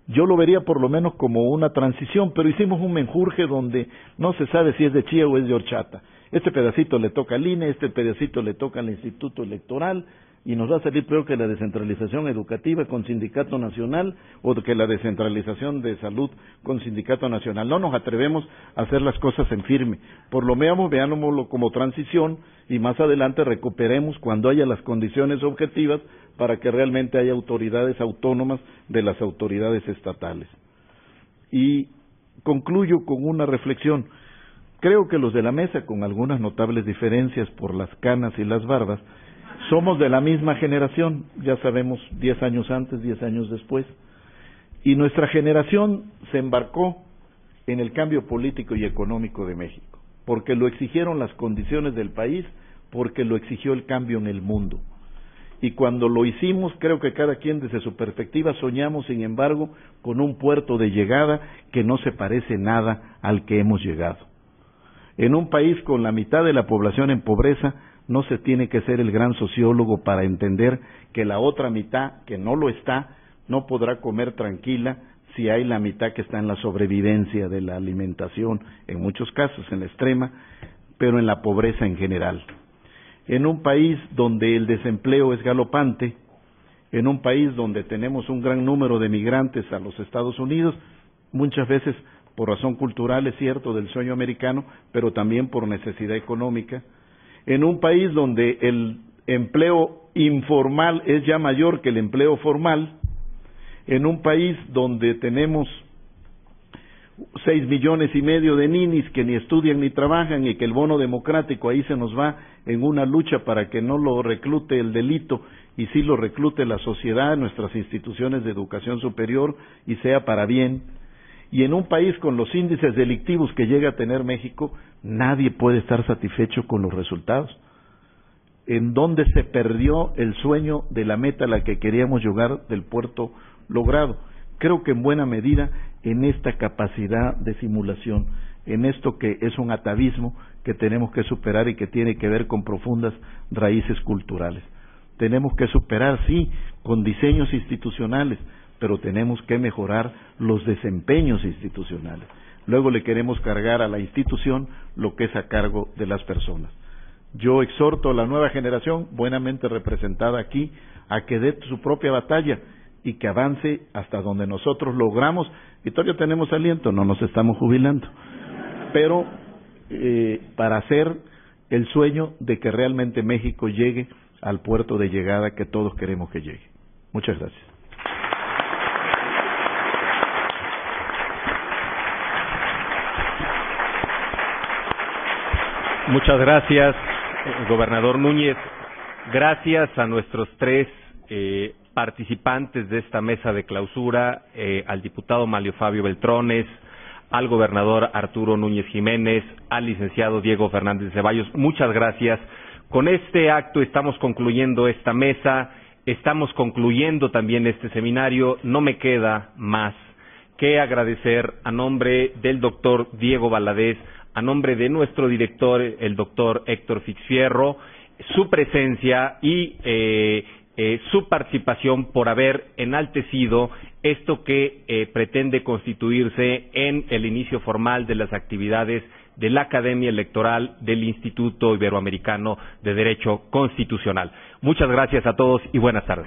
Yo lo vería por lo menos como una transición, pero hicimos un menjurje donde no se sabe si es de chía o es de horchata. Este pedacito le toca al INE, este pedacito le toca al Instituto Electoral, y nos va a salir peor que la descentralización educativa con sindicato nacional o que la descentralización de salud con sindicato nacional. No nos atrevemos a hacer las cosas en firme. Por lo menos veámoslo como transición y más adelante recuperemos cuando haya las condiciones objetivas para que realmente haya autoridades autónomas de las autoridades estatales. Y concluyo con una reflexión. Creo que los de la mesa, con algunas notables diferencias por las canas y las barbas, somos de la misma generación, ya sabemos, 10 años antes, 10 años después, y nuestra generación se embarcó en el cambio político y económico de México, porque lo exigieron las condiciones del país, porque lo exigió el cambio en el mundo. Y cuando lo hicimos, creo que cada quien desde su perspectiva soñamos, sin embargo, con un puerto de llegada que no se parece nada al que hemos llegado. En un país con la mitad de la población en pobreza, no se tiene que ser el gran sociólogo para entender que la otra mitad, que no lo está, no podrá comer tranquila si hay la mitad que está en la sobrevivencia de la alimentación, en muchos casos en la extrema, pero en la pobreza en general. En un país donde el desempleo es galopante, en un país donde tenemos un gran número de migrantes a los Estados Unidos, muchas veces por razón cultural, es cierto, del sueño americano, pero también por necesidad económica, en un país donde el empleo informal es ya mayor que el empleo formal, en un país donde tenemos 6,5 millones de ninis que ni estudian ni trabajan y que el bono democrático ahí se nos va en una lucha para que no lo reclute el delito y sí lo reclute la sociedad, nuestras instituciones de educación superior y sea para bien. Y en un país con los índices delictivos que llega a tener México, nadie puede estar satisfecho con los resultados. ¿En dónde se perdió el sueño de la meta a la que queríamos llegar del puerto logrado? Creo que en buena medida en esta capacidad de simulación, en esto que es un atavismo que tenemos que superar y que tiene que ver con profundas raíces culturales. Tenemos que superar, sí, con diseños institucionales, pero tenemos que mejorar los desempeños institucionales. Luego le queremos cargar a la institución lo que es a cargo de las personas. Yo exhorto a la nueva generación, buenamente representada aquí, a que dé su propia batalla y que avance hasta donde nosotros logramos. Y todavía tenemos aliento, no nos estamos jubilando, pero para hacer el sueño de que realmente México llegue al puerto de llegada que todos queremos que llegue. Muchas gracias. Muchas gracias. gobernador Núñez. Gracias a nuestros tres participantes de esta mesa de clausura, al diputado Manlio Fabio Beltrones, al gobernador Arturo Núñez Jiménez, al licenciado Diego Fernández Ceballos. Muchas gracias. Con este acto estamos concluyendo esta mesa, estamos concluyendo también este seminario. No me queda más que agradecer a nombre del doctor Diego Valadez, a nombre de nuestro director, el doctor Héctor Fixfierro, su presencia y su participación por haber enaltecido esto que pretende constituirse en el inicio formal de las actividades de la Academia Electoral del Instituto Iberoamericano de Derecho Constitucional. Muchas gracias a todos y buenas tardes.